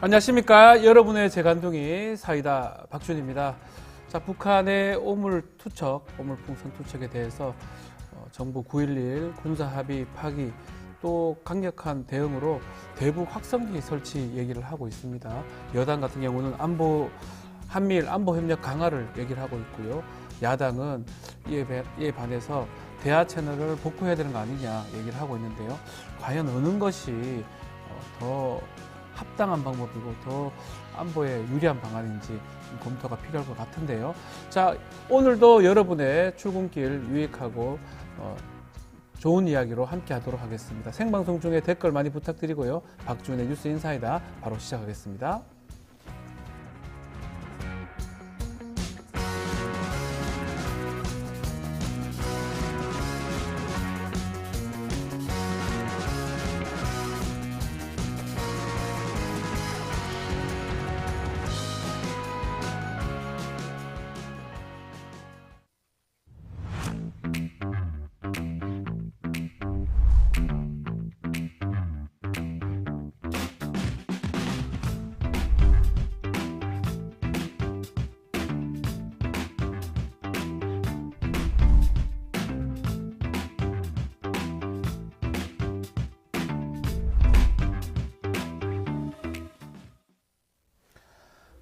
안녕하십니까. 여러분의 재간둥이 사이다 박준입니다. 자, 북한의 오물풍선 투척에 대해서 정부 9.11 군사합의 파기 또 강력한 대응으로 대북 확성기 설치 얘기를 하고 있습니다. 여당 같은 경우는 한미일 안보협력 강화를 얘기를 하고 있고요. 야당은 이에 반해서 대화 채널을 복구해야 되는 거 아니냐 얘기를 하고 있는데요. 과연 어느 것이 더 합당한 방법이고 더 안보에 유리한 방안인지 검토가 필요할 것 같은데요. 자, 오늘도 여러분의 출근길 유익하고 좋은 이야기로 함께 하도록 하겠습니다. 생방송 중에 댓글 많이 부탁드리고요. 박준의 뉴스 인사이다 바로 시작하겠습니다.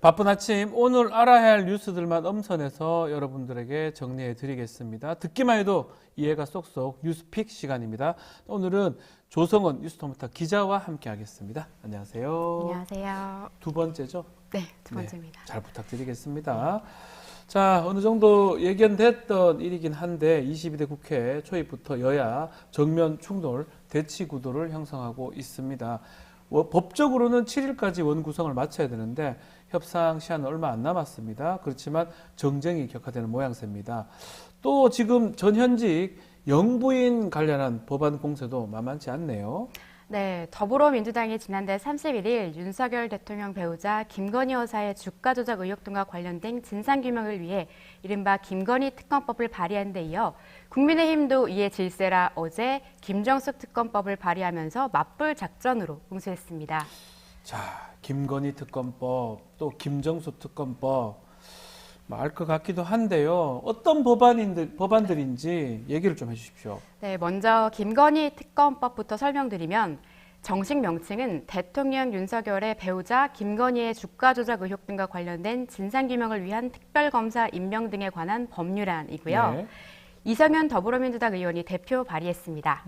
바쁜 아침 오늘 알아야 할 뉴스들만 엄선해서 여러분들에게 정리해 드리겠습니다. 듣기만 해도 이해가 쏙쏙 뉴스픽 시간입니다. 오늘은 조성원 뉴스토마토 기자와 함께 하겠습니다. 안녕하세요. 안녕하세요. 두 번째죠? 네, 두 번째입니다. 잘 부탁드리겠습니다. 자, 어느 정도 예견됐던 일이긴 한데 22대 국회 초입부터 여야 정면 충돌, 대치 구도를 형성하고 있습니다. 법적으로는 7일까지 원 구성을 마쳐야 되는데 협상 시한은 얼마 안 남았습니다. 그렇지만 정쟁이 격화되는 모양새입니다. 또 지금 전현직 영부인 관련한 법안 공세도 만만치 않네요. 네, 더불어민주당이 지난달 31일 윤석열 대통령 배우자 김건희 여사의 주가 조작 의혹 등과 관련된 진상규명을 위해 이른바 김건희 특검법을 발의한 데 이어 국민의힘도 이에 질세라 어제 김정숙 특검법을 발의하면서 맞불 작전으로 응수했습니다. 자, 김건희 특검법, 또 김정숙 특검법 알 것 같기도 한데요. 어떤 법안들인지 얘기를 좀 해주십시오. 네, 먼저 김건희 특검법부터 설명드리면 정식 명칭은 대통령 윤석열의 배우자 김건희의 주가 조작 의혹 등과 관련된 진상규명을 위한 특별검사 임명 등에 관한 법률안이고요. 네. 이성윤 더불어민주당 의원이 대표 발의했습니다.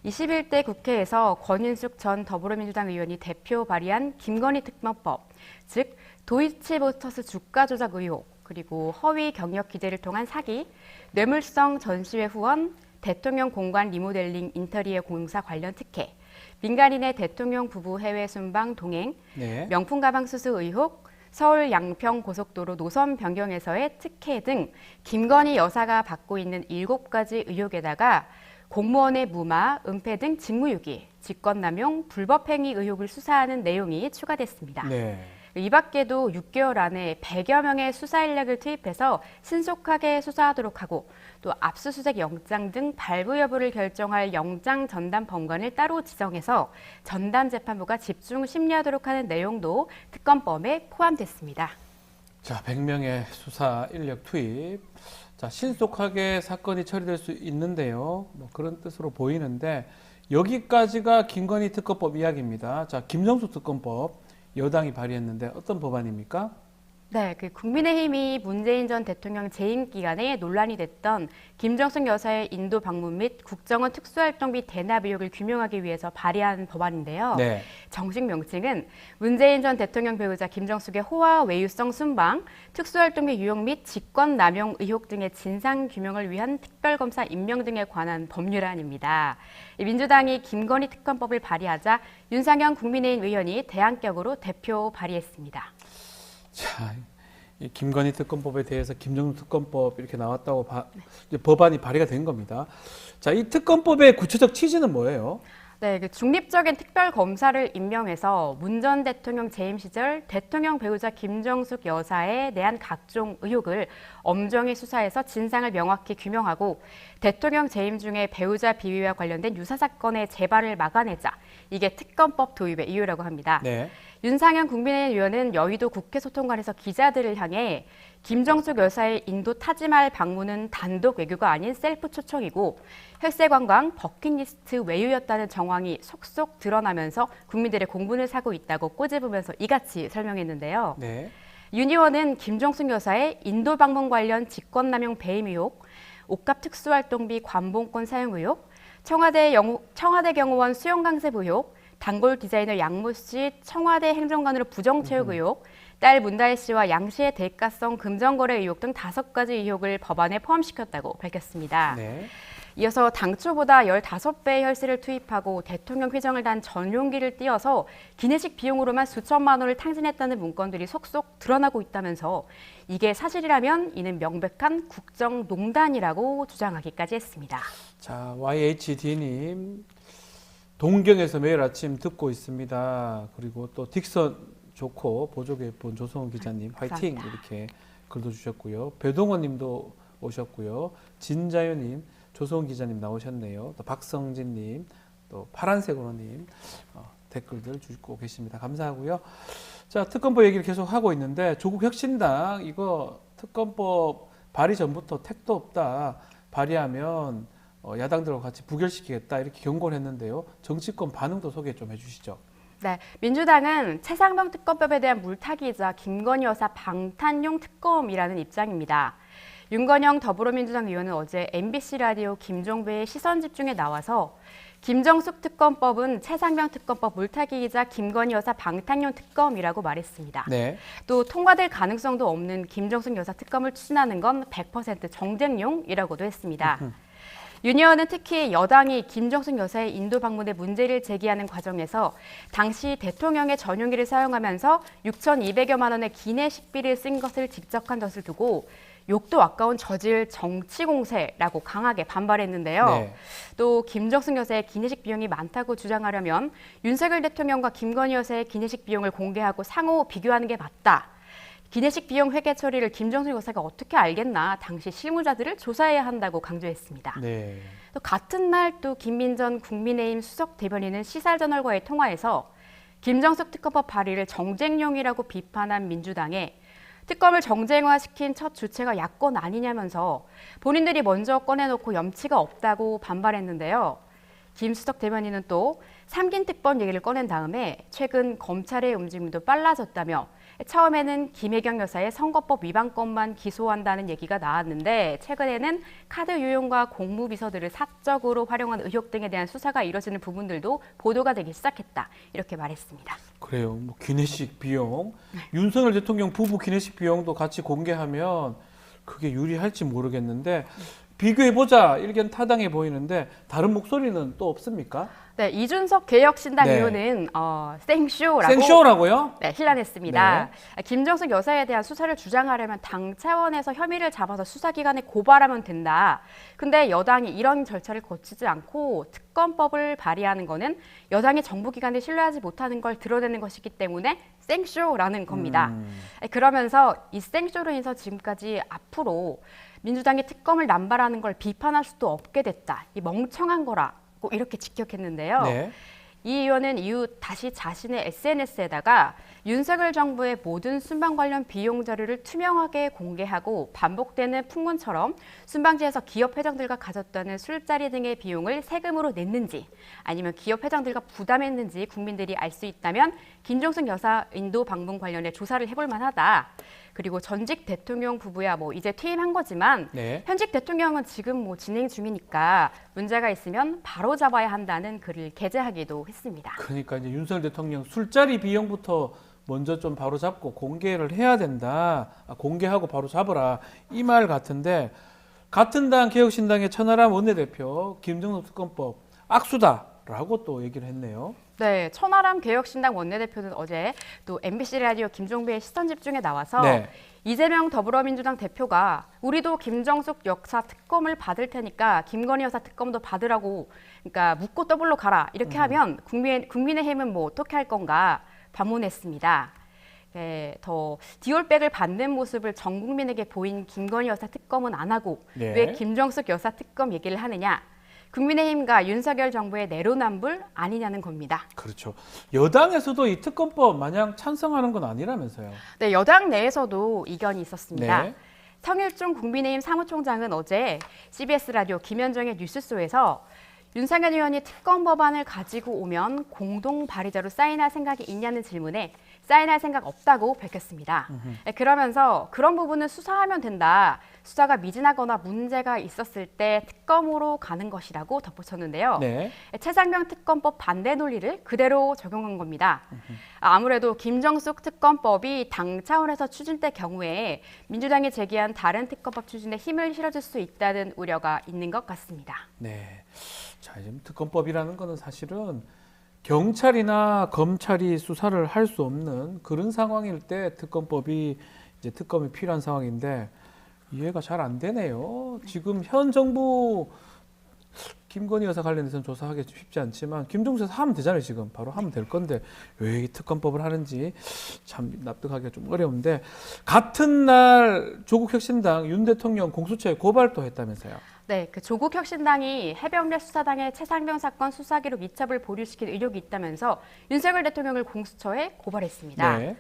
21대 국회에서 권인숙 전 더불어민주당 의원이 대표 발의한 김건희 특검법, 즉 도이치모터스 주가 조작 의혹, 그리고 허위 경력 기재를 통한 사기, 뇌물성 전시회 후원, 대통령 공관 리모델링 인테리어 공사 관련 특혜, 민간인의 대통령 부부 해외 순방 동행, 네. 명품 가방 수수 의혹, 서울 양평 고속도로 노선 변경에서의 특혜 등 김건희 여사가 받고 있는 7가지 의혹에다가 공무원의 무마, 은폐 등 직무유기, 직권남용, 불법행위 의혹을 수사하는 내용이 추가됐습니다. 네. 이 밖에도 6개월 안에 100여 명의 수사 인력을 투입해서 신속하게 수사하도록 하고 또 압수수색 영장 등 발부 여부를 결정할 영장 전담 법관을 따로 지정해서 전담 재판부가 집중 심리하도록 하는 내용도 특검법에 포함됐습니다. 자, 100명의 수사 인력 투입. 자, 신속하게 사건이 처리될 수 있는데요. 그런 뜻으로 보이는데 여기까지가 김건희 특검법 이야기입니다. 자, 김정숙 특검법. 여당이 발의했는데 어떤 법안입니까? 네, 국민의힘이 문재인 전 대통령 재임 기간에 논란이 됐던 김정숙 여사의 인도 방문 및 국정원 특수활동비 대납 의혹을 규명하기 위해서 발의한 법안인데요. 네. 정식 명칭은 문재인 전 대통령 배우자 김정숙의 호화 외유성 순방, 특수활동비 유용 및 직권남용 의혹 등의 진상 규명을 위한 특별검사 임명 등에 관한 법률안입니다. 민주당이 김건희 특검법을 발의하자 윤상현 국민의힘 의원이 대안격으로 대표 발의했습니다. 자, 이 김건희 특검법에 대해서 김정숙 특검법 이렇게 나왔다고 이제 법안이 발의가 된 겁니다. 자, 이 특검법의 구체적 취지는 뭐예요? 네, 중립적인 특별검사를 임명해서 문 전 대통령 재임 시절 대통령 배우자 김정숙 여사에 대한 각종 의혹을 엄정히 수사해서 진상을 명확히 규명하고 대통령 재임 중에 배우자 비위와 관련된 유사 사건의 재발을 막아내자. 이게 특검법 도입의 이유라고 합니다. 네. 윤상현 국민의힘 의원은 여의도 국회 소통관에서 기자들을 향해 김정숙 여사의 인도 타지말 방문은 단독 외교가 아닌 셀프 초청이고 혈세관광 버킷리스트 외유였다는 정황이 속속 드러나면서 국민들의 공분을 사고 있다고 꼬집으면서 이같이 설명했는데요. 네. 윤 의원은 김정숙 여사의 인도 방문 관련 직권남용 배임 의혹, 옥갑 특수활동비 관봉권 사용 의혹, 청와대 경호원 수용 강습 의혹, 단골 디자이너 양모 씨 청와대 행정관으로 부정 채용 의혹, 딸 문다혜 씨와 양 씨의 대가성 금전거래 의혹 등 5가지 의혹을 법안에 포함시켰다고 밝혔습니다. 네. 이어서 당초보다 15배의 혈세를 투입하고 대통령 회장을 단 전용기를 띄워서 기내식 비용으로만 수천만 원을 탕진했다는 문건들이 속속 드러나고 있다면서 이게 사실이라면 이는 명백한 국정농단이라고 주장하기까지 했습니다. 자, YHD님 동경에서 매일 아침 듣고 있습니다. 그리고 또 딕선 좋고 보조개 본 조성훈 기자님 화이팅 감사합니다. 이렇게 글도 주셨고요. 배동원님도 오셨고요. 진자유님, 조성훈 기자님 나오셨네요. 또 박성진님, 또 파란색으로님 댓글들 주고 계십니다. 감사하고요. 자, 특검법 얘기를 계속 하고 있는데 조국 혁신당 이거 특검법 발의 전부터 택도 없다 발의하면 야당들과 같이 부결시키겠다 이렇게 경고를 했는데요. 정치권 반응도 소개 좀 해주시죠. 네, 민주당은 최상병 특검법에 대한 물타기이자 김건희 여사 방탄용 특검이라는 입장입니다. 윤건영 더불어민주당 의원은 어제 MBC 라디오 김종배의 시선집중에 나와서 김정숙 특검법은 최상병 특검법 물타기이자 김건희 여사 방탄용 특검이라고 말했습니다. 네. 또 통과될 가능성도 없는 김정숙 여사 특검을 추진하는 건 100% 정쟁용이라고도 했습니다. 윤 의원은 특히 여당이 김정숙 여사의 인도 방문에 문제를 제기하는 과정에서 당시 대통령의 전용기를 사용하면서 6,200여만 원의 기내식비를 쓴 것을 직접한 것을 두고 욕도 아까운 저질 정치 공세라고 강하게 반발했는데요. 네. 또 김정숙 여사의 기내식 비용이 많다고 주장하려면 윤석열 대통령과 김건희 여사의 기내식 비용을 공개하고 상호 비교하는 게 맞다. 기내식 비용 회계 처리를 김정숙 여사가 어떻게 알겠나 당시 실무자들을 조사해야 한다고 강조했습니다. 네. 또 같은 날 또 김민전 국민의힘 수석 대변인은 시사저널과의 통화에서 김정숙 특검법 발의를 정쟁용이라고 비판한 민주당에 특검을 정쟁화시킨 첫 주체가 야권 아니냐면서 본인들이 먼저 꺼내놓고 염치가 없다고 반발했는데요. 김 수석 대변인은 또 3긴 특검 얘기를 꺼낸 다음에 최근 검찰의 움직임도 빨라졌다며 처음에는 김혜경 여사의 선거법 위반 건만 기소한다는 얘기가 나왔는데 최근에는 카드 유용과 공무비서들을 사적으로 활용한 의혹 등에 대한 수사가 이뤄지는 부분들도 보도가 되기 시작했다. 이렇게 말했습니다. 그래요. 뭐 기내식 비용, 윤석열 대통령 부부 기내식 비용도 같이 공개하면 그게 유리할지 모르겠는데 비교해보자 일견 타당해 보이는데 다른 목소리는 또 없습니까? 네, 이준석 개혁신당 네. 의원은 생쇼라고 생쇼라고요? 네, 힐난했습니다. 김정숙 여사에 대한 수사를 주장하려면 당 차원에서 혐의를 잡아서 수사기관에 고발하면 된다. 근데 여당이 이런 절차를 거치지 않고 특검법을 발의하는 거는 여당이 정부기관을 신뢰하지 못하는 걸 드러내는 것이기 때문에 생쇼라는 겁니다. 그러면서 이 생쇼로 인해서 지금까지 앞으로 민주당이 특검을 남발하는 걸 비판할 수도 없게 됐다. 이 멍청한 거라. 꼭 이렇게 직격했는데요. 네. 이 의원은 이후 다시 자신의 SNS에다가 윤석열 정부의 모든 순방 관련 비용 자료를 투명하게 공개하고 반복되는 풍문처럼 순방지에서 기업 회장들과 가졌다는 술자리 등의 비용을 세금으로 냈는지 아니면 기업 회장들과 부담했는지 국민들이 알 수 있다면 김정숙 여사 인도 방문 관련해 조사를 해볼 만하다. 그리고 전직 대통령 부부야 뭐 이제 퇴임한 거지만 네. 현직 대통령은 지금 뭐 진행 중이니까 문제가 있으면 바로 잡아야 한다는 글을 게재하기도 했습니다. 그러니까 이제 윤석열 대통령 술자리 비용부터 먼저 좀 바로 잡고 공개를 해야 된다. 공개하고 바로 잡으라. 이 말 같은데 같은 당 개혁신당의 천하람 원내대표 김정숙 특검법 악수다라고 또 얘기를 했네요. 네, 천하람 개혁신당 원내대표는 어제 또 MBC 라디오 김종배의 시선집중에 나와서 네. 이재명 더불어민주당 대표가 우리도 김정숙 여사 특검을 받을 테니까 김건희 여사 특검도 받으라고 그러니까 묻고 더블로 가라 이렇게 하면 국민의힘은 뭐 어떻게 할 건가 반문했습니다. 네, 더 디올백을 받는 모습을 전 국민에게 보인 김건희 여사 특검은 안 하고 네. 왜 김정숙 여사 특검 얘기를 하느냐. 국민의힘과 윤석열 정부의 내로남불 아니냐는 겁니다. 그렇죠. 여당에서도 이 특검법 마냥 찬성하는 건 아니라면서요. 네, 여당 내에서도 이견이 있었습니다. 네. 성일종 국민의힘 사무총장은 어제 CBS 라디오 김현정의 뉴스쇼에서 윤석열 의원이 특검 법안을 가지고 오면 공동 발의자로 사인할 생각이 있냐는 질문에 사인할 생각 없다고 밝혔습니다. 그러면서 그런 부분은 수사하면 된다. 수사가 미진하거나 문제가 있었을 때 특검으로 가는 것이라고 덧붙였는데요. 네. 최상병 특검법 반대 논리를 그대로 적용한 겁니다. 아무래도 김정숙 특검법이 당 차원에서 추진될 경우에 민주당이 제기한 다른 특검법 추진에 힘을 실어줄 수 있다는 우려가 있는 것 같습니다. 네. 자, 지금 특검법이라는 거는 사실은 경찰이나 검찰이 수사를 할 수 없는 그런 상황일 때 특검법이 이제 특검이 필요한 상황인데 이해가 잘 안 되네요. 지금 현 정부 김건희 여사 관련해서는 조사하기 쉽지 않지만 김종수 여사 하면 되잖아요. 지금 바로 하면 될 건데 왜 이 특검법을 하는지 참 납득하기가 좀 어려운데 같은 날 조국혁신당 윤 대통령 공수처에 고발도 했다면서요. 네, 그 조국혁신당이 해병대 수사당의 최상병 사건 수사 기록 이첩을 보류시킨 의혹이 있다면서 윤석열 대통령을 공수처에 고발했습니다. 네.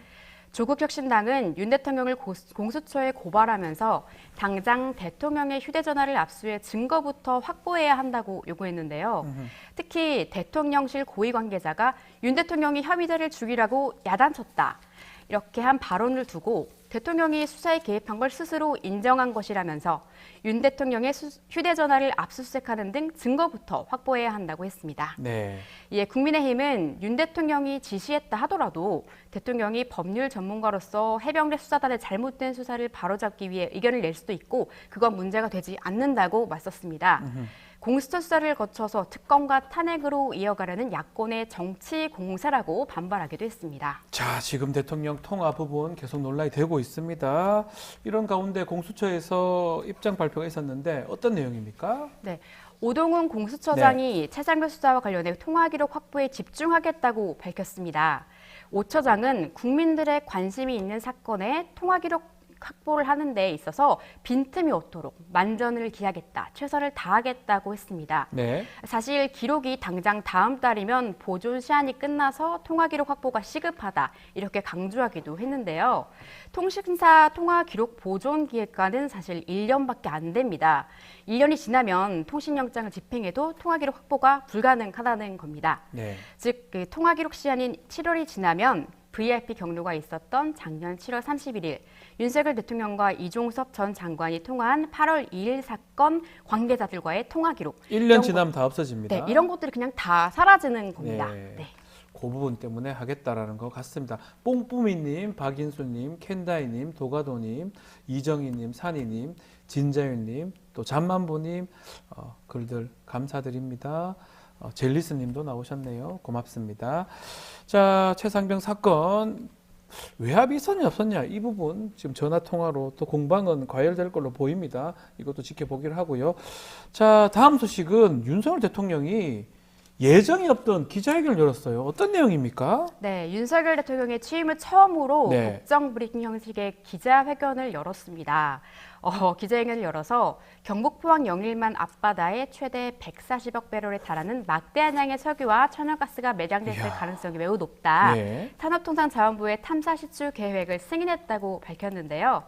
조국혁신당은 윤 대통령을 공수처에 고발하면서 당장 대통령의 휴대전화를 압수해 증거부터 확보해야 한다고 요구했는데요. 특히 대통령실 고위 관계자가 윤 대통령이 혐의자를 죽이라고 야단쳤다. 이렇게 한 발언을 두고 대통령이 수사에 개입한 걸 스스로 인정한 것이라면서 윤 대통령의 휴대전화를 압수수색하는 등 증거부터 확보해야 한다고 했습니다. 네. 이에 국민의힘은 윤 대통령이 지시했다 하더라도 대통령이 법률 전문가로서 해병대 수사단의 잘못된 수사를 바로잡기 위해 의견을 낼 수도 있고 그건 문제가 되지 않는다고 맞섰습니다. 공수처 수사를 거쳐서 특검과 탄핵으로 이어가려는 야권의 정치 공세라고 반발하기도 했습니다. 자, 지금 대통령 통화 부분 계속 논란이 되고 있습니다. 이런 가운데 공수처에서 입장 발표가 있었는데 어떤 내용입니까? 네. 오동훈 공수처장이 최상병 수사와 관련해 통화 기록 확보에 집중하겠다고 밝혔습니다. 오 처장은 국민들의 관심이 있는 사건에 통화 기록 확보를 하는 데 있어서 빈틈이 없도록 만전을 기하겠다, 최선을 다하겠다고 했습니다. 네. 사실 기록이 당장 다음 달이면 보존 시한이 끝나서 통화 기록 확보가 시급하다 이렇게 강조하기도 했는데요. 통신사 통화 기록 보존 기획과는 사실 1년밖에 안 됩니다. 1년이 지나면 통신영장을 집행해도 통화 기록 확보가 불가능하다는 겁니다. 네. 즉, 그 통화 기록 시한인 7월이 지나면 VIP 경로가 있었던 작년 7월 31일 윤석열 대통령과 이종섭 전 장관이 통화한 8월 2일 사건 관계자들과의 통화 기록 1년 지나면 다 없어집니다. 네, 이런 것들이 그냥 다 사라지는 겁니다. 네. 네. 그 부분 때문에 하겠다라는 것 같습니다. 뽕뿌미님, 박인수님, 캔다이님, 도가도님, 이정희님, 산이님, 진자윤님, 또 잠만보님 글들 감사드립니다. 젤리스님도 나오셨네요. 고맙습니다. 자, 최상병 사건 외압이 있었냐 없었냐 이 부분 지금 전화 통화로 또 공방은 과열될 걸로 보입니다. 이것도 지켜보기로 하고요. 자, 다음 소식은 윤석열 대통령이 예정이 없던 기자회견을 열었어요. 어떤 내용입니까? 네, 윤석열 대통령의 취임 후 처음으로 네. 국정 브리핑 형식의 기자회견을 열었습니다. 기자회견을 열어서 경북 포항 영일만 앞바다에 최대 140억 배럴에 달하는 막대한 양의 석유와 천연가스가 매장됐을 이야. 가능성이 매우 높다. 네. 산업통상자원부의 탐사 시추 계획을 승인했다고 밝혔는데요.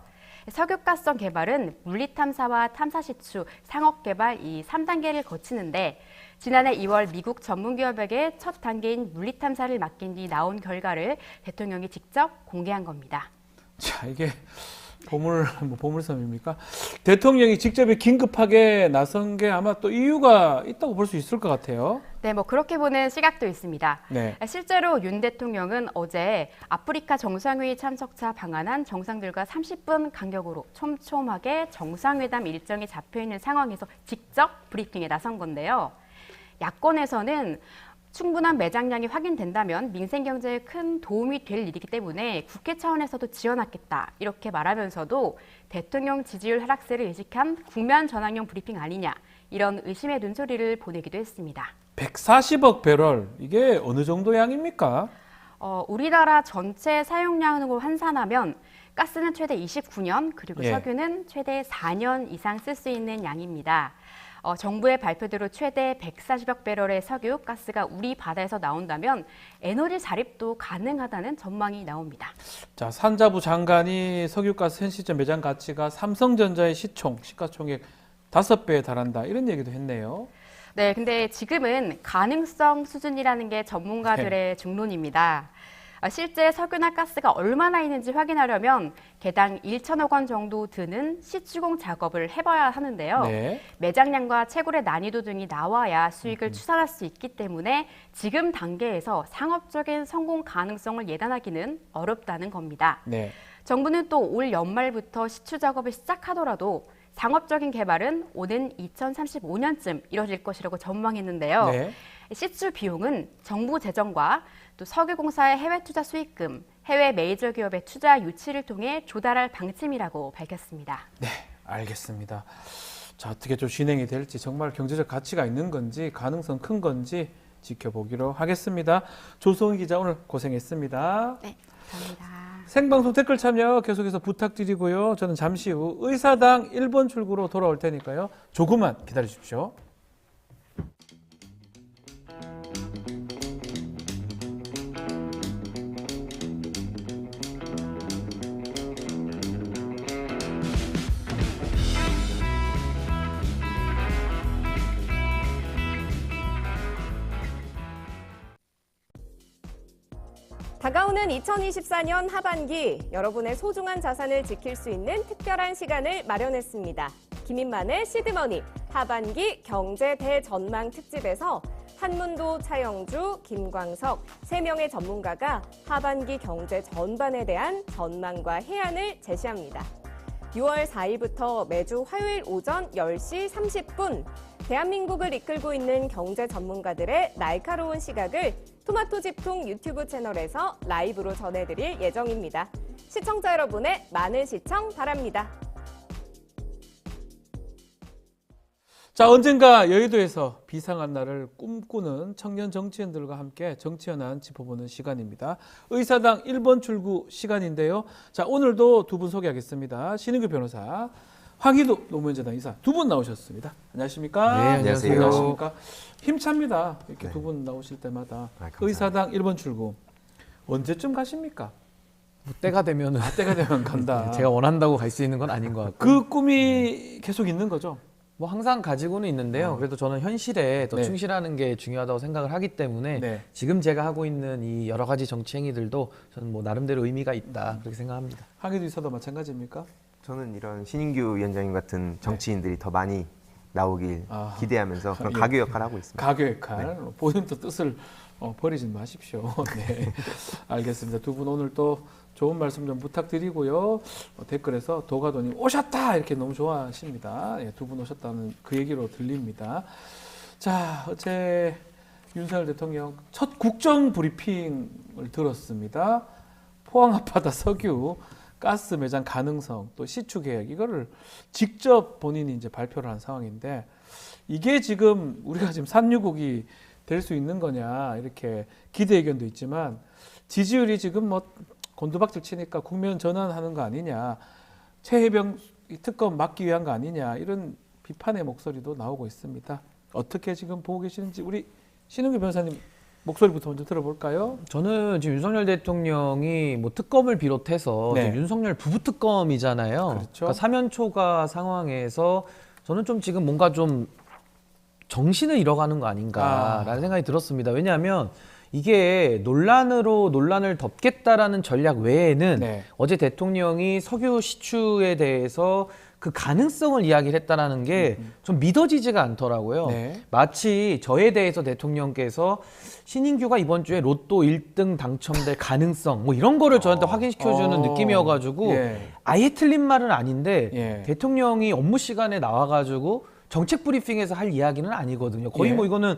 석유가성 개발은 물리탐사와 탐사시추, 상업개발 이 3단계를 거치는데 지난해 2월 미국 전문기업에게 첫 단계인 물리탐사를 맡긴 뒤 나온 결과를 대통령이 직접 공개한 겁니다. 자, 이게 보물섬입니까? 대통령이 직접 긴급하게 나선 게 아마 또 이유가 있다고 볼 수 있을 것 같아요. 네, 그렇게 보는 시각도 있습니다. 네. 실제로 윤 대통령은 어제 아프리카 정상회의 참석차 방한한 정상들과 30분 간격으로 촘촘하게 정상회담 일정이 잡혀있는 상황에서 직접 브리핑에 나선 건데요. 야권에서는 충분한 매장량이 확인된다면 민생 경제에 큰 도움이 될 일이기 때문에 국회 차원에서도 지원하겠다 이렇게 말하면서도 대통령 지지율 하락세를 의식한 국면 전환용 브리핑 아니냐 이런 의심의 눈초리를 보내기도 했습니다. 140억 배럴 이게 어느 정도 양입니까? 우리나라 전체 사용량으로 환산하면 가스는 최대 29년 그리고 예. 석유는 최대 4년 이상 쓸 수 있는 양입니다. 정부의 발표대로 최대 140억 배럴의 석유, 가스가 우리 바다에서 나온다면 에너지 자립도 가능하다는 전망이 나옵니다. 자, 산자부 장관이 석유가스 현 시점 매장 가치가 삼성전자의 시가총액 5배에 달한다. 이런 얘기도 했네요. 네, 근데 지금은 가능성 수준이라는 게 전문가들의 중론입니다. 실제 석유나 가스가 얼마나 있는지 확인하려면 개당 1천억 원 정도 드는 시추공 작업을 해봐야 하는데요. 네. 매장량과 채굴의 난이도 등이 나와야 수익을 추산할 수 있기 때문에 지금 단계에서 상업적인 성공 가능성을 예단하기는 어렵다는 겁니다. 네. 정부는 또 올 연말부터 시추 작업을 시작하더라도 상업적인 개발은 오는 2035년쯤 이뤄질 것이라고 전망했는데요. 네. 시추 비용은 정부 재정과 또 석유공사의 해외 투자 수익금, 해외 메이저 기업의 투자 유치를 통해 조달할 방침이라고 밝혔습니다. 네, 알겠습니다. 자, 어떻게 좀 진행이 될지 정말 경제적 가치가 있는 건지 가능성 큰 건지 지켜보기로 하겠습니다. 조성희 기자 오늘 고생했습니다. 네, 감사합니다. 생방송 댓글 참여 계속해서 부탁드리고요. 저는 잠시 후 의사당 1번 출구로 돌아올 테니까요. 조금만 기다려 주십시오. 다가오는 2024년 하반기 여러분의 소중한 자산을 지킬 수 있는 특별한 시간을 마련했습니다. 김인만의 시드머니 하반기 경제 대전망 특집에서 한문도, 차영주, 김광석 3명의 전문가가 하반기 경제 전반에 대한 전망과 해안을 제시합니다. 6월 4일부터 매주 화요일 오전 10시 30분 대한민국을 이끌고 있는 경제 전문가들의 날카로운 시각을 토마토 집통 유튜브 채널에서 라이브로 전해드릴 예정입니다. 시청자 여러분의 많은 시청 바랍니다. 자, 언젠가 여의도에서 비상한 날을 꿈꾸는 청년 정치인들과 함께 정치 현안 짚어보는 시간입니다. 의사당 1번 출구 시간인데요. 자, 오늘도 두 분 소개하겠습니다. 신은규 변호사, 황희도 노무현재단 이사 두 분 나오셨습니다. 안녕하십니까? 네, 안녕하세요. 안녕하십니까? 힘찹니다. 이렇게 네. 두 분 나오실 때마다. 감사합니다. 의사당 1번 출구 언제쯤 가십니까? 뭐 때가 되면 때가 되면 간다. 제가 원한다고 갈 수 있는 건 아닌 것 같고 그 꿈이 계속 있는 거죠? 뭐 항상 가지고는 있는데요. 그래도 저는 현실에 더 네. 충실하는 게 중요하다고 생각을 하기 때문에 네. 지금 제가 하고 있는 이 여러 가지 정치 행위들도 저는 뭐 나름대로 의미가 있다 그렇게 생각합니다. 황희도 이사도 마찬가지입니까? 저는 이런 신인규 위원장님 같은 정치인들이 더 많이 나오길 아. 기대하면서 그런 예. 가교 역할을 하고 있습니다. 가교 역할, 본인도 뜻을 버리지 마십시오. 네, 알겠습니다. 두 분 오늘 또 좋은 말씀 좀 부탁드리고요. 댓글에서 도가도님 오셨다 이렇게 너무 좋아하십니다. 예, 두 분 오셨다는 그 얘기로 들립니다. 자, 어제 윤석열 대통령 첫 국정 브리핑을 들었습니다. 포항 앞바다 석유 가스 매장 가능성 또 시추 계획 이거를 직접 본인이 이제 발표를 한 상황인데 이게 지금 우리가 지금 산유국이 될 수 있는 거냐 이렇게 기대 의견도 있지만 지지율이 지금 뭐 곤두박질 치니까 국면 전환하는 거 아니냐 최혜병 특검 막기 위한 거 아니냐 이런 비판의 목소리도 나오고 있습니다. 어떻게 지금 보고 계시는지 우리 신은규 변호사님 목소리부터 먼저 들어볼까요? 저는 지금 윤석열 대통령이 뭐 특검을 비롯해서 네. 지금 윤석열 부부 특검이잖아요. 그렇죠. 그러니까 사면 초과 상황에서 저는 좀 지금 뭔가 좀 정신을 잃어가는 거 아닌가라는 생각이 들었습니다. 왜냐하면 이게 논란으로 논란을 덮겠다라는 전략 외에는 네. 어제 대통령이 석유 시추에 대해서 그 가능성을 이야기를 했다라는 게 좀 믿어지지가 않더라고요. 네. 마치 저에 대해서 대통령께서 신인규가 이번 주에 로또 1등 당첨될 가능성 뭐 이런 거를 저한테 확인시켜주는 느낌이어가지고 예. 아예 틀린 말은 아닌데 예. 대통령이 업무 시간에 나와가지고 정책 브리핑에서 할 이야기는 아니거든요. 거의 예. 뭐 이거는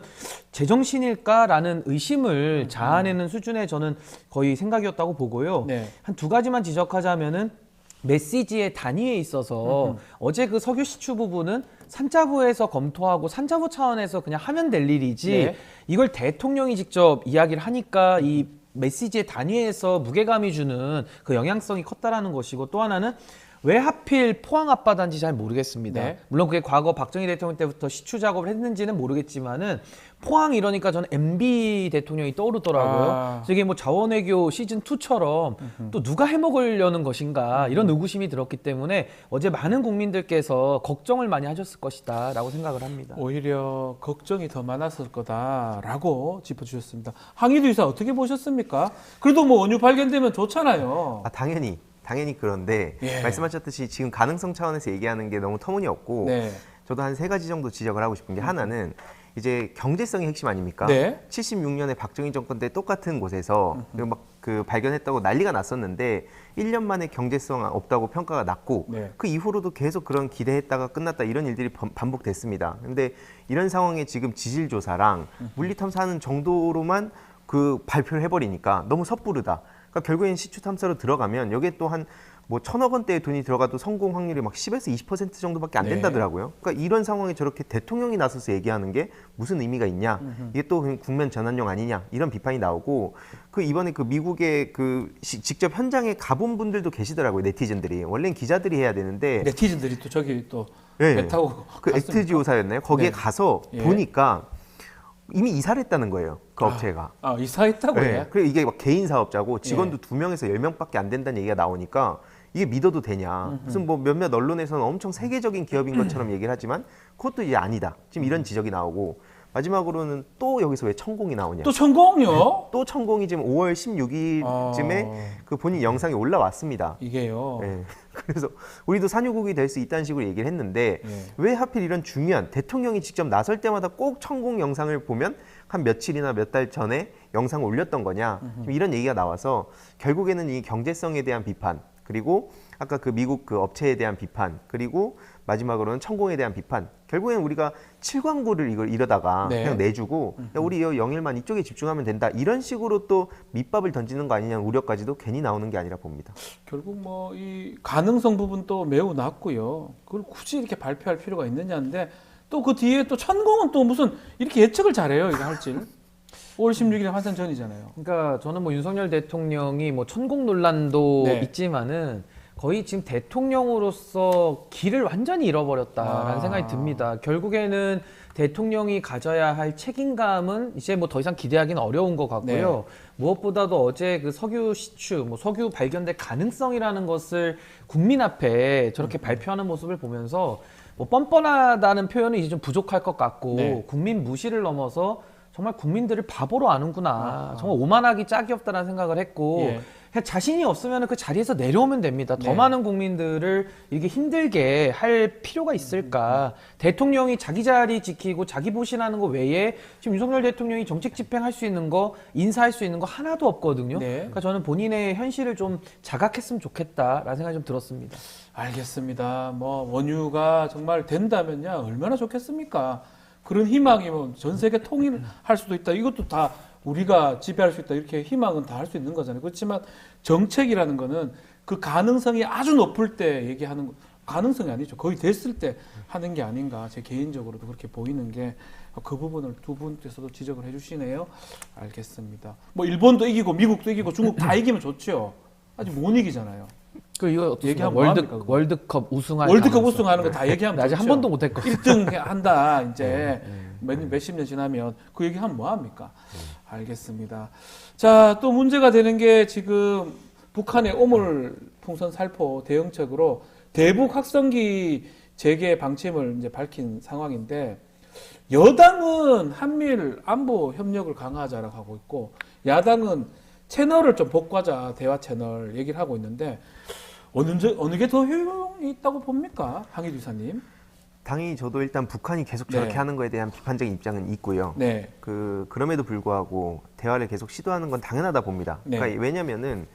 제정신일까라는 의심을 자아내는 수준의 저는 거의 생각이었다고 보고요. 네. 한 두 가지만 지적하자면은 메시지의 단위에 있어서 어제 그 석유 시추 부분은 산자부에서 검토하고 산자부 차원에서 그냥 하면 될 일이지 네. 이걸 대통령이 직접 이야기를 하니까 이 메시지의 단위에서 무게감이 주는 그 영향성이 컸다라는 것이고 또 하나는 왜 하필 포항 앞바다인지 잘 모르겠습니다. 네. 물론 그게 과거 박정희 대통령 때부터 시추 작업을 했는지는 모르겠지만은 포항 이러니까 저는 MB 대통령이 떠오르더라고요. 아. 그래서 이게 뭐 자원외교 시즌 2처럼 또 누가 해먹으려는 것인가 이런 의구심이 들었기 때문에 어제 많은 국민들께서 걱정을 많이 하셨을 것이다라고 생각을 합니다. 오히려 걱정이 더 많았을 거다라고 짚어주셨습니다. 항의도 이사 어떻게 보셨습니까? 그래도 뭐 원유 발견되면 좋잖아요. 아, 당연히 그런데 예. 말씀하셨듯이 지금 가능성 차원에서 얘기하는 게 너무 터무니없고 네. 저도 한 3가지 정도 지적을 하고 싶은 게 하나는 이제 경제성이 핵심 아닙니까? 네. 76년에 박정희 정권 때 똑같은 곳에서 막 그 발견했다고 난리가 났었는데 1년 만에 경제성 없다고 평가가 났고 네. 그 이후로도 계속 그런 기대했다가 끝났다 이런 일들이 반복됐습니다. 근데 이런 상황에 지금 지질 조사랑 물리 탐사하는 정도로만 그 발표를 해버리니까 너무 섣부르다. 그러니까 결국엔 시추 탐사로 들어가면 여기에 또 한 뭐 1,000억 원대의 돈이 들어가도 성공 확률이 막 10에서 20% 정도밖에 안 네. 된다더라고요. 그러니까 이런 상황에 저렇게 대통령이 나서서 얘기하는 게 무슨 의미가 있냐? 이게 또 그냥 국면 전환용 아니냐? 이런 비판이 나오고 그 이번에 그 미국의 그 직접 현장에 가본 분들도 계시더라고요. 네티즌들이. 원래는 기자들이 해야 되는데 네티즌들이 또 저기 또 예, 배 타고 그 갔습니까? 액트지오사였나요? 거기에 네. 가서 예. 보니까 이미 이사를 했다는 거예요. 그 업체가. 아, 이사했다고 네. 해? 그리고 이게 막 개인 사업자고 직원도 예. 2명에서 10명밖에 안 된다는 얘기가 나오니까 이게 믿어도 되냐. 무슨 뭐 몇몇 언론에서는 엄청 세계적인 기업인 것처럼 얘기를 하지만 그것도 이제 아니다. 지금 이런 지적이 나오고 마지막으로는 또 여기서 왜 천공이 나오냐. 또 천공요? 또 천공이 지금 5월 16일쯤에 그 본인 영상이 올라왔습니다. 이게요. 예. 그래서 우리도 산유국이 될 수 있다는 식으로 얘기를 했는데 예. 왜 하필 이런 중요한 대통령이 직접 나설 때마다 꼭 천공 영상을 보면 한 며칠이나 몇 달 전에 영상을 올렸던 거냐 지금 이런 얘기가 나와서 결국에는 이 경제성에 대한 비판 그리고 아까 그 미국 그 업체에 대한 비판 그리고 마지막으로는 천공에 대한 비판 결국에는 우리가 7광구를 이걸 이러다가 네. 그냥 내주고 야, 우리 이 영일만 이쪽에 집중하면 된다 이런 식으로 또 밑밥을 던지는 거 아니냐는 우려까지도 괜히 나오는 게 아니라 봅니다. 결국 뭐 이 가능성 부분도 매우 낮고요. 그걸 굳이 이렇게 발표할 필요가 있느냐인데 또 그 뒤에 또 천공은 또 무슨 이렇게 예측을 잘해요. 이거 할지. 5월 16일에 환산 전이잖아요. 그러니까 저는 뭐 윤석열 대통령이 뭐 천공 논란도 네. 있지만은 거의 지금 대통령으로서 길을 완전히 잃어버렸다라는 아. 생각이 듭니다. 결국에는 대통령이 가져야 할 책임감은 이제 뭐 더 이상 기대하기는 어려운 것 같고요. 무엇보다도 어제 그 석유 시추, 뭐 석유 발견될 가능성이라는 것을 국민 앞에 저렇게 발표하는 모습을 보면서 뭐 뻔뻔하다는 표현은 이제 좀 부족할 것 같고 네. 국민 무시를 넘어서 정말 국민들을 바보로 아는구나. 정말 오만하기 짝이 없다라는 생각을 했고 예. 그냥 자신이 없으면 그 자리에서 내려오면 됩니다. 더 네. 많은 국민들을 이렇게 힘들게 할 필요가 있을까. 대통령이 자기 자리 지키고 자기 보신하는 거 외에 지금 윤석열 대통령이 정책 집행할 수 있는 거 인사할 수 있는 거 하나도 없거든요. 네. 그러니까 저는 본인의 현실을 좀 자각했으면 좋겠다라는 생각이 좀 들었습니다. 알겠습니다. 뭐 원유가 정말 된다면요 얼마나 좋겠습니까? 그런 희망이면 전 세계 통일할 수도 있다. 이것도 다 우리가 지배할 수 있다. 이렇게 희망은 다 할 수 있는 거잖아요. 그렇지만 정책이라는 거는 그 가능성이 아주 높을 때 얘기하는 거, 가능성이 아니죠. 거의 됐을 때 하는 게 아닌가. 제 개인적으로도 그렇게 보이는 게 그 부분을 두 분께서도 지적을 해주시네요. 알겠습니다. 뭐 일본도 이기고 미국도 이기고 중국 다 이기면 좋죠. 아직 못 이기잖아요. 그 이거 어떻습니까? 얘기하면 뭐합니까, 그거? 월드컵 우승할 월드컵 가능성. 우승하는 거 다 얘기하면 아직 좋죠. 한 번도 못 했거든요. 1등 한다 이제 몇십 년 지나면 그 얘기하면 뭐 합니까? 알겠습니다. 자, 또 문제가 되는 게 지금 북한의 오물 풍선 살포 대응책으로 대북 확성기 재개 방침을 이제 밝힌 상황인데 여당은 한미일 안보 협력을 강화하자라고 하고 있고 야당은 채널을 좀 복구하자 대화 채널 얘기를 하고 있는데 어느 게 더 효용이 있다고 봅니까? 항의도 이사님. 당연히 저도 일단 북한이 계속 저렇게 네. 하는 거에 대한 비판적인 입장은 있고요. 네. 그럼에도 불구하고 대화를 계속 시도하는 건 당연하다 봅니다. 네. 그러니까 왜냐면은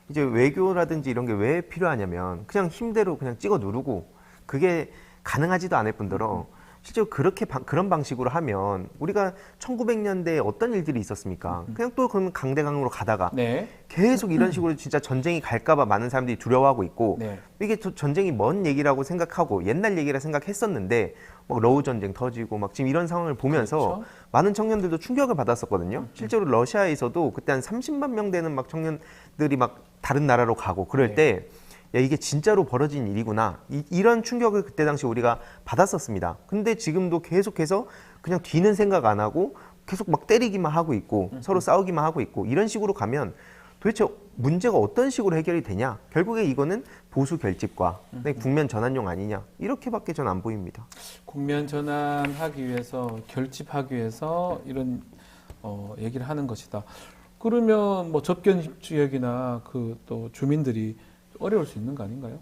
이제 외교라든지 이런 게 왜 필요하냐면 그냥 힘대로 그냥 찍어 누르고 그게 가능하지도 않을 뿐더러 실제로 그렇게 그런 방식으로 하면 우리가 1900년대에 어떤 일들이 있었습니까? 그냥 또 그런 강대강으로 가다가 네. 계속 이런 식으로 진짜 전쟁이 갈까봐 많은 사람들이 두려워하고 있고 네. 이게 전쟁이 먼 얘기라고 생각하고 옛날 얘기라 생각했었는데 막 러우 전쟁 터지고 막 지금 이런 상황을 보면서 그렇죠. 많은 청년들도 충격을 받았었거든요. 실제로 러시아에서도 그때 한 30만 명 되는 막 청년들이 막 다른 나라로 가고 그럴 네. 때 야, 이게 진짜로 벌어진 일이구나. 이런 충격을 그때 당시 우리가 받았었습니다. 근데 지금도 계속해서 그냥 뒤는 생각 안 하고 계속 막 때리기만 하고 있고 서로 싸우기만 하고 있고 이런 식으로 가면 도대체 문제가 어떤 식으로 해결이 되냐? 결국에 이거는 보수 결집과 국면 전환용 아니냐? 이렇게밖에 전 안 보입니다. 국면 전환하기 위해서 결집하기 위해서 이런 얘기를 하는 것이다. 그러면 뭐 접견 지역이나 그 또 주민들이 어려울 수 있는 거 아닌가요?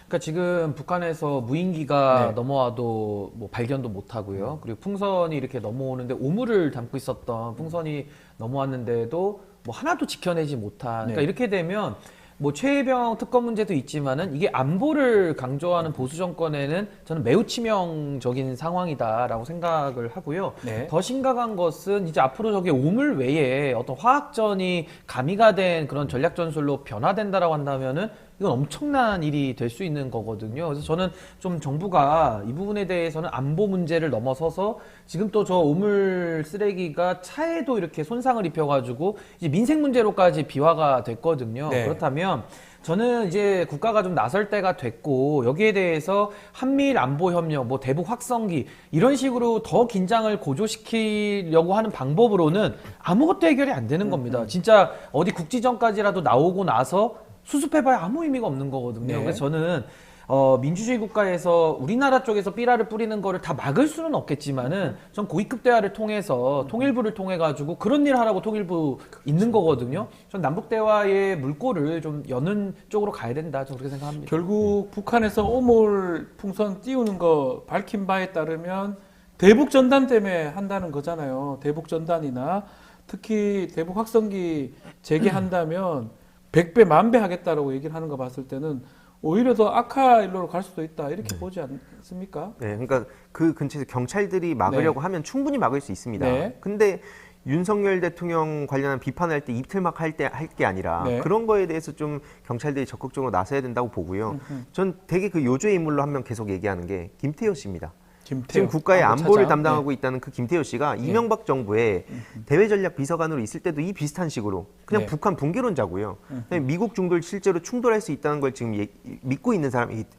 그러니까 지금 북한에서 무인기가 네. 넘어와도 뭐 발견도 못 하고요. 그리고 풍선이 이렇게 넘어오는데 오물을 담고 있었던 풍선이 넘어왔는데도 뭐 하나도 지켜내지 못한. 그러니까 네. 이렇게 되면 뭐 최혜병 특검 문제도 있지만은 이게 안보를 강조하는 보수 정권에는 저는 매우 치명적인 상황이다라고 생각을 하고요. 네. 더 심각한 것은 이제 앞으로 저게 오물 외에 어떤 화학전이 가미가 된 그런 전략 전술로 변화된다라고 한다면은 이건 엄청난 일이 될 수 있는 거거든요. 그래서 저는 좀 정부가 이 부분에 대해서는 안보 문제를 넘어서서 지금 또 저 오물 쓰레기가 차에도 이렇게 손상을 입혀가지고 이제 민생 문제로까지 비화가 됐거든요. 네. 그렇다면 저는 이제 국가가 좀 나설 때가 됐고 여기에 대해서 한미일 안보 협력, 뭐 대북 확성기 이런 식으로 더 긴장을 고조시키려고 하는 방법으로는 아무것도 해결이 안 되는 겁니다. 진짜 어디 국지전까지라도 나오고 나서 수습해봐야 아무 의미가 없는 거거든요. 네. 그래서 저는 민주주의 국가에서 우리나라 쪽에서 삐라를 뿌리는 거를 다 막을 수는 없겠지만은 전 고위급 대화를 통해서 통일부를 통해 가지고 그런 일 하라고 통일부 있는 거거든요. 전 남북 대화의 물꼬를 좀 여는 쪽으로 가야 된다. 저는 그렇게 생각합니다. 결국 북한에서 오물 풍선 띄우는 거 밝힌 바에 따르면 대북 전단 때문에 한다는 거잖아요. 대북 전단이나 특히 대북 확성기 재개한다면 100배, 1000배 하겠다라고 얘기를 하는 거 봤을 때는 오히려 더 악화 일로로 갈 수도 있다. 이렇게 보지 않습니까? 네, 그러니까 그 근처에서 경찰들이 막으려고 하면 충분히 막을 수 있습니다. 네. 근데 윤석열 대통령 관련한 비판을 할 때 입틀막 할 게 아니라 네. 그런 거에 대해서 좀 경찰들이 적극적으로 나서야 된다고 보고요. 전 되게 그 요조의 인물로 한 명 계속 얘기하는 게 김태효 씨입니다. 김태호. 지금 국가의 안보 안보를 차장. 담당하고 있다는 그 김태효 씨가 이명박 정부의 대외전략 비서관으로 있을 때도 이 비슷한 식으로 그냥 네. 북한 붕괴론자고요. 그냥 미국 중도 실제로 충돌할 수 있다는 걸 지금 믿고 있는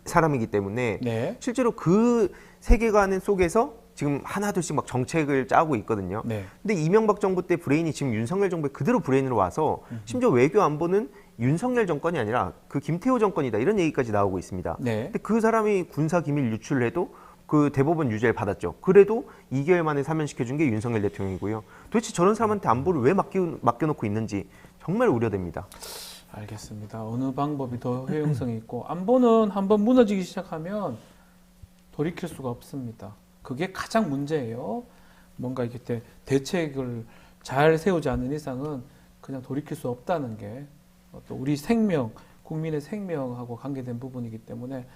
사람이기 때문에 네. 실제로 그 세계관 속에서 지금 하나둘씩 막 정책을 짜고 있거든요. 네. 근데 이명박 정부 때 브레인이 지금 윤석열 정부에 그대로 브레인으로 와서 심지어 외교 안보는 윤석열 정권이 아니라 그 김태호 정권이다 이런 얘기까지 나오고 있습니다. 네. 근데 그 사람이 군사 기밀 유출을 해도 그 대법원 유죄를 받았죠. 그래도 2개월 만에 사면시켜준 게 윤석열 대통령이고요. 도대체 저런 사람한테 안보를 왜 맡겨놓고 있는지 정말 우려됩니다. 알겠습니다. 어느 방법이 더 효용성이 있고 안보는 한번 무너지기 시작하면 돌이킬 수가 없습니다. 그게 가장 문제예요. 뭔가 이렇게 대책을 잘 세우지 않는 이상은 그냥 돌이킬 수 없다는 게 또 우리 생명, 국민의 생명하고 관계된 부분이기 때문에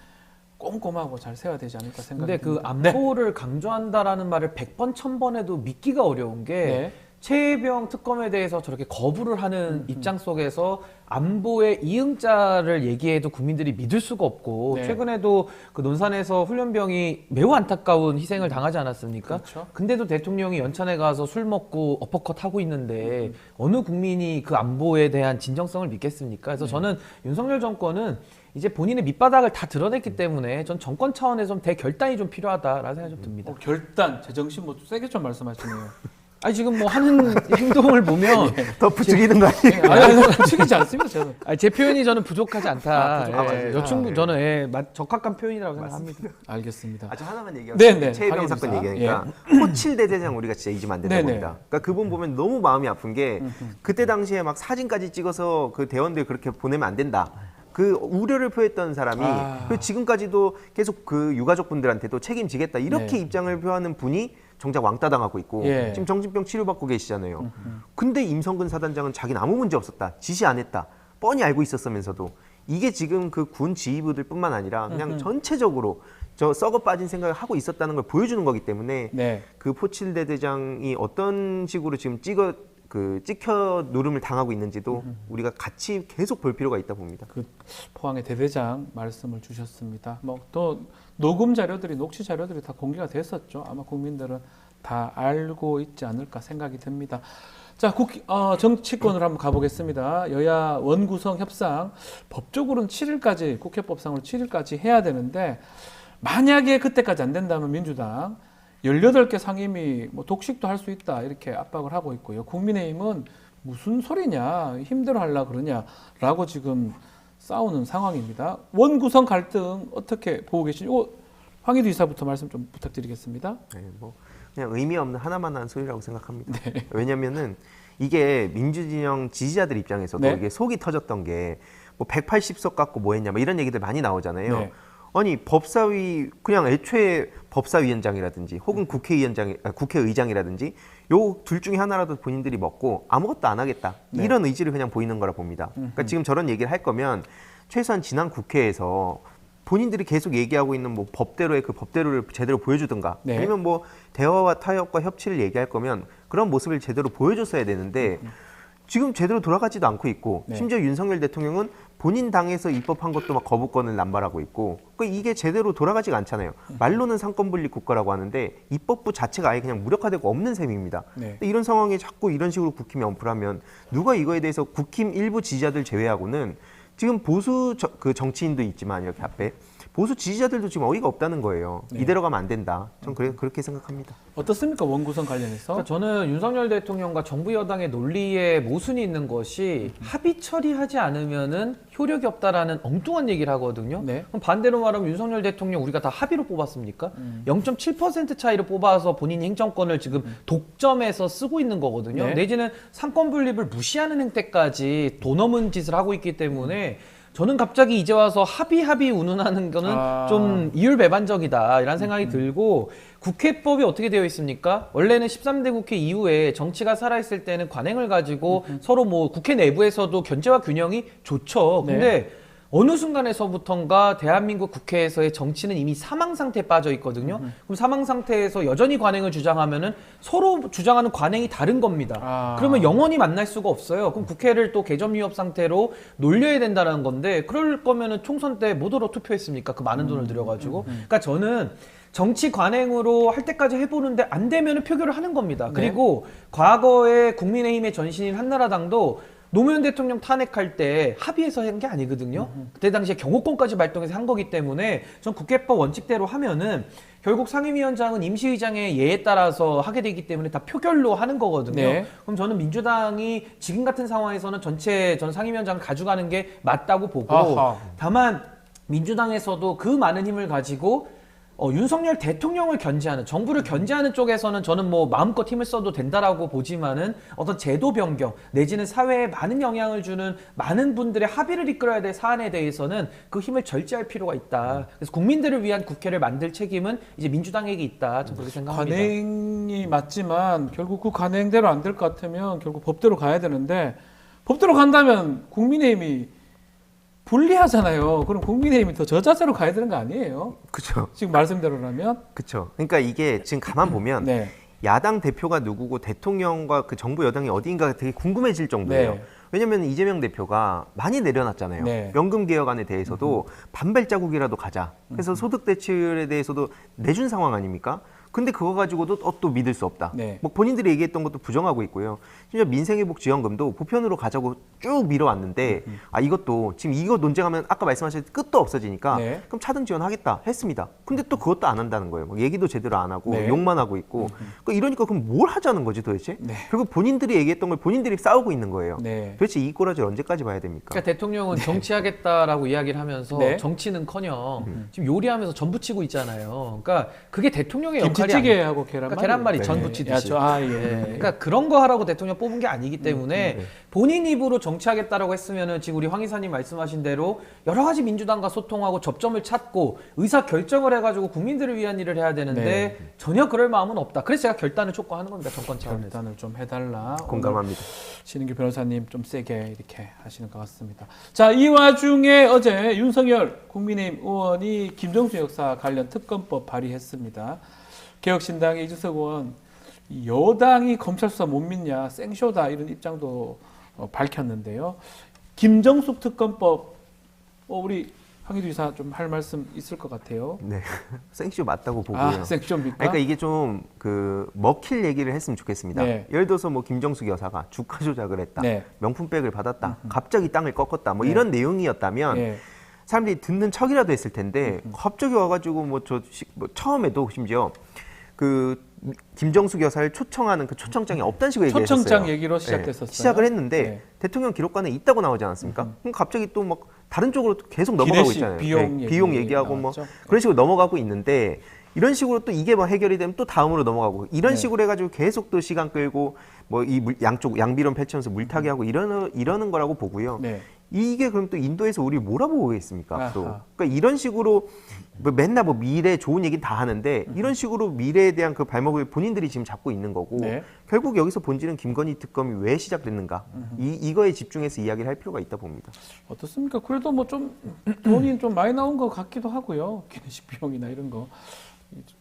꼼꼼하고 잘 세워야 되지 않을까 생각이 근데 그 듭니다. 안보를 강조한다라는 말을 100번, 1000번 해도 믿기가 어려운 게 네. 최혜병 특검에 대해서 저렇게 거부를 하는 입장 속에서 안보의 이응자를 얘기해도 국민들이 믿을 수가 없고 네. 최근에도 그 논산에서 훈련병이 매우 안타까운 희생을 당하지 않았습니까? 그렇죠. 근데도 대통령이 연찬에 가서 술 먹고 어퍼컷 하고 있는데 어느 국민이 그 안보에 대한 진정성을 믿겠습니까? 그래서 저는 윤석열 정권은 이제 본인의 밑바닥을 다 드러냈기 때문에 전 정권 차원에서 좀 대결단이 좀 필요하다라는 생각이 좀 듭니다. 결단, 제정신 뭐 세게 좀 말씀하시네요. 아니 지금 뭐 하는 행동을 보면 더 부추기는 거 아니에요? 아니, 부추기지 않습니다, 저는. 제 표현이 저는 부족하지 않다. 맞아요. 여충분 네. 저는 적합한 표현이라고 생각합니다. 알겠습니다. 아주 하나만 네, 얘기하면 네. 최혜병 확인입니다. 사건 얘기하니까 호칠 대대장 우리가 진짜 잊으면 안 된다고 네, 네. 봅니다. 그러니까 그분 보면 너무 마음이 아픈 게 그때 당시에 막 사진까지 찍어서 그 대원들 그렇게 보내면 안 된다. 그 우려를 표했던 사람이 그 지금까지도 계속 그 유가족분들한테도 책임지겠다 이렇게 네. 입장을 표하는 분이 정작 왕따 당하고 있고 예. 지금 정신병 치료받고 계시잖아요. 근데 임성근 사단장은 자기는 아무 문제 없었다. 지시 안 했다. 뻔히 알고 있었으면서도 이게 지금 그 군 지휘부들뿐만 아니라 그냥 전체적으로 저 썩어 빠진 생각을 하고 있었다는 걸 보여주는 거기 때문에 네. 그 포칠 대대장이 어떤 식으로 지금 찍혀 누름을 당하고 있는지도 우리가 같이 계속 볼 필요가 있다 봅니다. 그 포항의 대대장 말씀을 주셨습니다. 뭐 또 녹음 자료들이 녹취 자료들이 다 공개가 됐었죠. 아마 국민들은 다 알고 있지 않을까 생각이 듭니다. 자, 정치권으로 한번 가보겠습니다. 여야 원구성 협상 법적으로는 7일까지 국회법상으로 7일까지 해야 되는데 만약에 그때까지 안 된다면 민주당 18개 상임위 뭐 독식도 할 수 있다 이렇게 압박을 하고 있고요. 국민의힘은 무슨 소리냐 힘대로 하려고 그러냐라고 지금 싸우는 상황입니다. 원구성 갈등 어떻게 보고 계시죠? 황희두 이사부터 말씀 좀 부탁드리겠습니다. 네, 뭐 그냥 의미 없는 하나만 한 소리라고 생각합니다. 왜냐면은 이게 민주진영 지지자들 입장에서도 네. 이게 속이 터졌던 게 뭐 180석 갖고 뭐 했냐 뭐 이런 얘기들 많이 나오잖아요. 네. 아니 법사위 그냥 애초에 법사위원장이라든지 혹은 국회의장이라든지 요 둘 중에 하나라도 본인들이 먹고 아무것도 안 하겠다 네. 이런 의지를 그냥 보이는 거라 봅니다. 그러니까 지금 저런 얘기를 할 거면 최소한 지난 국회에서 본인들이 계속 얘기하고 있는 뭐 법대로의 그 법대로를 제대로 보여주든가 네. 아니면 뭐 대화와 타협과 협치를 얘기할 거면 그런 모습을 제대로 보여줬어야 되는데 지금 제대로 돌아가지도 않고 있고 네. 심지어 윤석열 대통령은 본인 당에서 입법한 것도 막 거부권을 남발하고 있고 그러니까 이게 제대로 돌아가지가 않잖아요. 말로는 상권분립 국가라고 하는데 입법부 자체가 아예 그냥 무력화되고 없는 셈입니다. 네. 근데 이런 상황에 자꾸 이런 식으로 국힘이 언플하면 누가 이거에 대해서 국힘 일부 지지자들 제외하고는 지금 보수 그 정치인도 있지만 이렇게 앞에 보수 지지자들도 지금 어이가 없다는 거예요. 네. 이대로 가면 안 된다. 전 그렇게 생각합니다. 어떻습니까? 원구성 관련해서? 그러니까 저는 윤석열 대통령과 정부 여당의 논리에 모순이 있는 것이 합의 처리하지 않으면은 효력이 없다라는 엉뚱한 얘기를 하거든요. 네. 그럼 반대로 말하면 윤석열 대통령 우리가 다 합의로 뽑았습니까? 0.7% 차이로 뽑아서 본인 행정권을 지금 독점해서 쓰고 있는 거거든요. 네. 내지는 상권 분립을 무시하는 행태까지 도 넘은 짓을 하고 있기 때문에 저는 갑자기 이제 와서 합의 운운하는 거는 좀 이율배반적이다 이런 생각이 들고 국회법이 어떻게 되어 있습니까? 원래는 13대 국회 이후에 정치가 살아있을 때는 관행을 가지고 서로 뭐 국회 내부에서도 견제와 균형이 좋죠. 근데 어느 순간에서부턴가 대한민국 국회에서의 정치는 이미 사망 상태에 빠져 있거든요. 그럼 사망 상태에서 여전히 관행을 주장하면은 서로 주장하는 관행이 다른 겁니다. 그러면 영원히 만날 수가 없어요. 그럼 국회를 또 개점 위협 상태로 놀려야 된다는 건데 그럴 거면은 총선 때 뭐더러 투표했습니까? 그 많은 돈을 들여가지고. 그러니까 저는 정치 관행으로 할 때까지 해보는데 안 되면은 표결을 하는 겁니다. 그리고 과거에 국민의힘의 전신인 한나라당도 노무현 대통령 탄핵할 때 합의해서 한 게 아니거든요. 그때 당시에 경호권까지 발동해서 한 거기 때문에 전 국회법 원칙대로 하면은 결국 상임위원장은 임시의장의 예에 따라서 하게 되기 때문에 다 표결로 하는 거거든요. 네. 그럼 저는 민주당이 지금 같은 상황에서는 전체 전 상임위원장을 가져가는 게 맞다고 보고 다만 민주당에서도 그 많은 힘을 가지고 윤석열 대통령을 견제하는 정부를 견제하는 쪽에서는 저는 뭐 마음껏 힘을 써도 된다라고 보지만은 어떤 제도 변경 내지는 사회에 많은 영향을 주는 많은 분들의 합의를 이끌어야 될 사안에 대해서는 그 힘을 절제할 필요가 있다. 그래서 국민들을 위한 국회를 만들 책임은 이제 민주당에게 있다. 저는 그렇게 생각합니다. 관행이 맞지만 결국 그 관행대로 안 될 것 같으면 결국 법대로 가야 되는데 법대로 간다면 국민의힘이 불리하잖아요. 그럼 국민의힘이 더 저자세로 가야 되는 거 아니에요? 그렇죠. 지금 말씀대로라면? 그렇죠. 그러니까 이게 지금 가만 보면 네. 야당 대표가 누구고 대통령과 그 정부 여당이 어디인가 되게 궁금해질 정도예요. 네. 왜냐하면 이재명 대표가 많이 내려놨잖아요. 네. 연금 개혁안에 대해서도 반발자국이라도 가자. 그래서 소득 대출에 대해서도 내준 상황 아닙니까? 근데 그거 가지고도 또 믿을 수 없다. 네. 뭐 본인들이 얘기했던 것도 부정하고 있고요. 진짜 민생회복지원금도 보편으로 가자고 쭉 밀어왔는데 이것도 지금 이거 논쟁하면 아까 말씀하신 끝도 없어지니까 네. 그럼 차등 지원하겠다 했습니다. 근데 또 그것도 안 한다는 거예요. 막 얘기도 제대로 안 하고 네. 욕만 하고 있고 그러니까 이러니까 그럼 뭘 하자는 거지 도대체? 네. 결국 본인들이 얘기했던 걸 본인들이 싸우고 있는 거예요. 네. 도대체 이 꼬라지를 언제까지 봐야 됩니까? 그러니까 대통령은 정치하겠다라고 이야기를 하면서 네. 정치는커녕 지금 요리하면서 전 부치고 있잖아요. 그러니까 그게 대통령의 역할이 김치찌개하고 계란말이. 그러니까 계란말이 네. 전 부치듯이. 예. 그러니까 그런 거 하라고 대통령 뽑은 게 아니기 때문에 본인 입으로 정치하겠다라고 했으면은 지금 우리 황 이사님 말씀하신 대로 여러 가지 민주당과 소통하고 접점을 찾고 의사 결정을 해가지고 국민들을 위한 일을 해야 되는데 네. 전혀 그럴 마음은 없다. 그래서 제가 결단을 촉구하는 겁니다. 정권 차원에서. 결단을 좀 해달라. 공감합니다. 신은규 변호사님 좀 세게 이렇게 하시는 것 같습니다. 자, 이 와중에 어제 윤석열 국민의힘 의원이 김정수 여사 관련 특검법 발의했습니다. 개혁신당의 이준석 의원 여당이 검찰 수사 못 믿냐 생쇼다 이런 입장도 밝혔는데요. 김정숙 특검법 우리 황희두 이사 좀 할 말씀 있을 것 같아요. 네, 생쇼 맞다고 보고요. 아, 생쇼입니까? 그러니까 이게 좀 그 먹힐 얘기를 했으면 좋겠습니다. 네. 예를 들어서 뭐 김정숙 여사가 주가 조작을 했다, 네. 명품백을 받았다, 갑자기 땅을 꺾었다, 뭐 네. 이런 내용이었다면 예. 사람들이 듣는 척이라도 했을 텐데 갑자기 와가지고 뭐 처음에도 심지어 그 김정숙 여사를 초청하는 그 초청장이 없다는 식으로 얘기했었어요. 초청장 얘기로 시작됐었어요. 시작을 했는데 네. 대통령 기록관에 있다고 나오지 않았습니까? 그럼 갑자기 또 막 다른 쪽으로 계속 넘어가고 기내식, 있잖아요. 비용 비용 얘기 얘기하고 뭐 나왔죠. 그런 식으로 넘어가고 있는데 이런 식으로 또 이게 뭐 해결이 되면 또 다음으로 넘어가고 이런 네. 식으로 해가지고 계속 또 시간 끌고 뭐 이 양쪽 양비론 펼치면서 물타기 하고 이러는 거라고 보고요. 네. 이게 그럼 또 인도에서 우리 몰아보겠습니까? 또 아하. 그러니까 이런 식으로 뭐 맨날 뭐 미래 좋은 얘기 다 하는데 이런 식으로 미래에 대한 그 발목을 본인들이 지금 잡고 있는 거고 네. 결국 여기서 본질은 김건희 특검이 왜 시작됐는가 이거에 집중해서 이야기를 할 필요가 있다 봅니다. 어떻습니까? 그래도 뭐 좀 돈이 좀 많이 나온 것 같기도 하고요. 기내식 비용이나 이런 거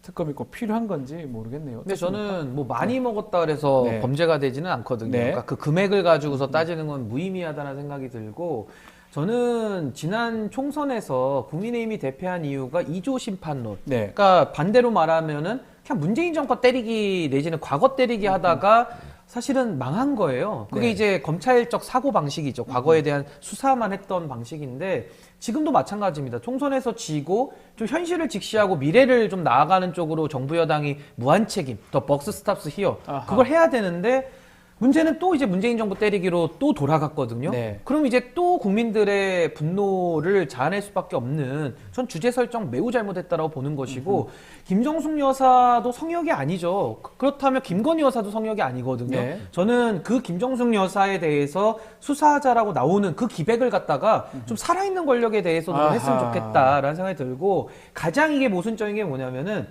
특검이 꼭 필요한 건지 모르겠네요. 근데 어떻습니까? 저는 뭐 많이 먹었다 그래서 네. 범죄가 되지는 않거든요. 네. 그러니까 그 금액을 가지고서 따지는 건 무의미하다는 생각이 들고 저는 지난 총선에서 국민의힘이 대패한 이유가 2조 심판론. 네. 그러니까 반대로 말하면은 그냥 문재인 정권 때리기 내지는 과거 때리기 하다가 사실은 망한 거예요. 그게 네. 이제 검찰적 사고 방식이죠. 과거에 대한 수사만 했던 방식인데 지금도 마찬가지입니다. 총선에서 지고 좀 현실을 직시하고 미래를 좀 나아가는 쪽으로 정부 여당이 무한 책임, 더 벅스 스탑스 히어 아하. 그걸 해야 되는데 문제는 또 이제 문재인 정부 때리기로 또 돌아갔거든요. 네. 그럼 이제 또 국민들의 분노를 자아낼 수밖에 없는 전 주제 설정 매우 잘못했다라고 보는 것이고 김정숙 여사도 성역이 아니죠. 그렇다면 김건희 여사도 성역이 아니거든요. 네. 저는 그 김정숙 여사에 대해서 수사하자라고 나오는 그 기백을 갖다가 좀 살아있는 권력에 대해서도 좀 했으면 아하. 좋겠다라는 생각이 들고 가장 이게 모순적인 게 뭐냐면은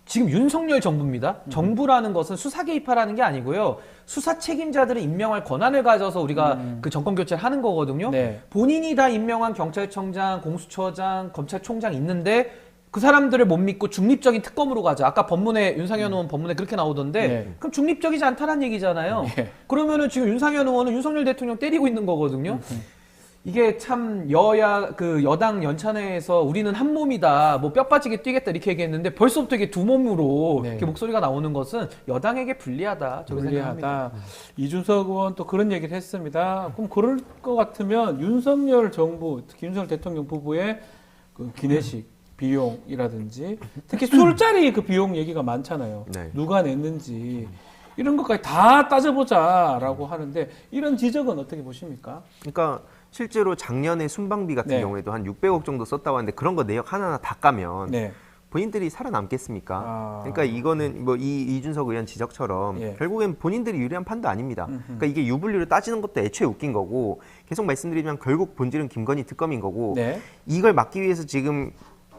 지금 윤석열 정부입니다. 정부라는 것은 수사 개입하라는 게 아니고요. 수사 책임자들을 임명할 권한을 가져서 우리가 그 정권 교체를 하는 거거든요. 네. 본인이 다 임명한 경찰청장, 공수처장, 검찰총장 있는데 그 사람들을 못 믿고 중립적인 특검으로 가자. 아까 법문에 윤상현 의원 법문에 그렇게 나오던데 네. 그럼 중립적이지 않다는 얘기잖아요. 네. 그러면은 지금 윤상현 의원은 윤석열 대통령 때리고 있는 거거든요. 이게 참 여당 연찬회에서 우리는 한 몸이다, 뭐 뼈 빠지게 뛰겠다 이렇게 얘기했는데 벌써부터 이게 두 몸으로 네. 이렇게 목소리가 나오는 것은 여당에게 불리하다. 저는 생각합니다. 불리하다. 이준석 의원 또 그런 얘기를 했습니다. 그럼 그럴 것 같으면 윤석열 정부, 특히 윤석열 대통령 부부의 그 기내식 비용이라든지 특히 술자리 그 비용 얘기가 많잖아요. 네. 누가 냈는지 이런 것까지 다 따져보자라고 하는데 이런 지적은 어떻게 보십니까? 그러니까 실제로 작년에 순방비 같은 네. 경우에도 한 600억 정도 썼다고 하는데 그런 거 내역 하나하나 다 까면 네. 본인들이 살아남겠습니까? 아. 그러니까 이거는 뭐 이준석 의원 지적처럼 예. 결국엔 본인들이 유리한 판도 아닙니다. 그러니까 이게 유불리로 따지는 것도 애초에 웃긴 거고 계속 말씀드리면 결국 본질은 김건희 특검인 거고 네. 이걸 막기 위해서 지금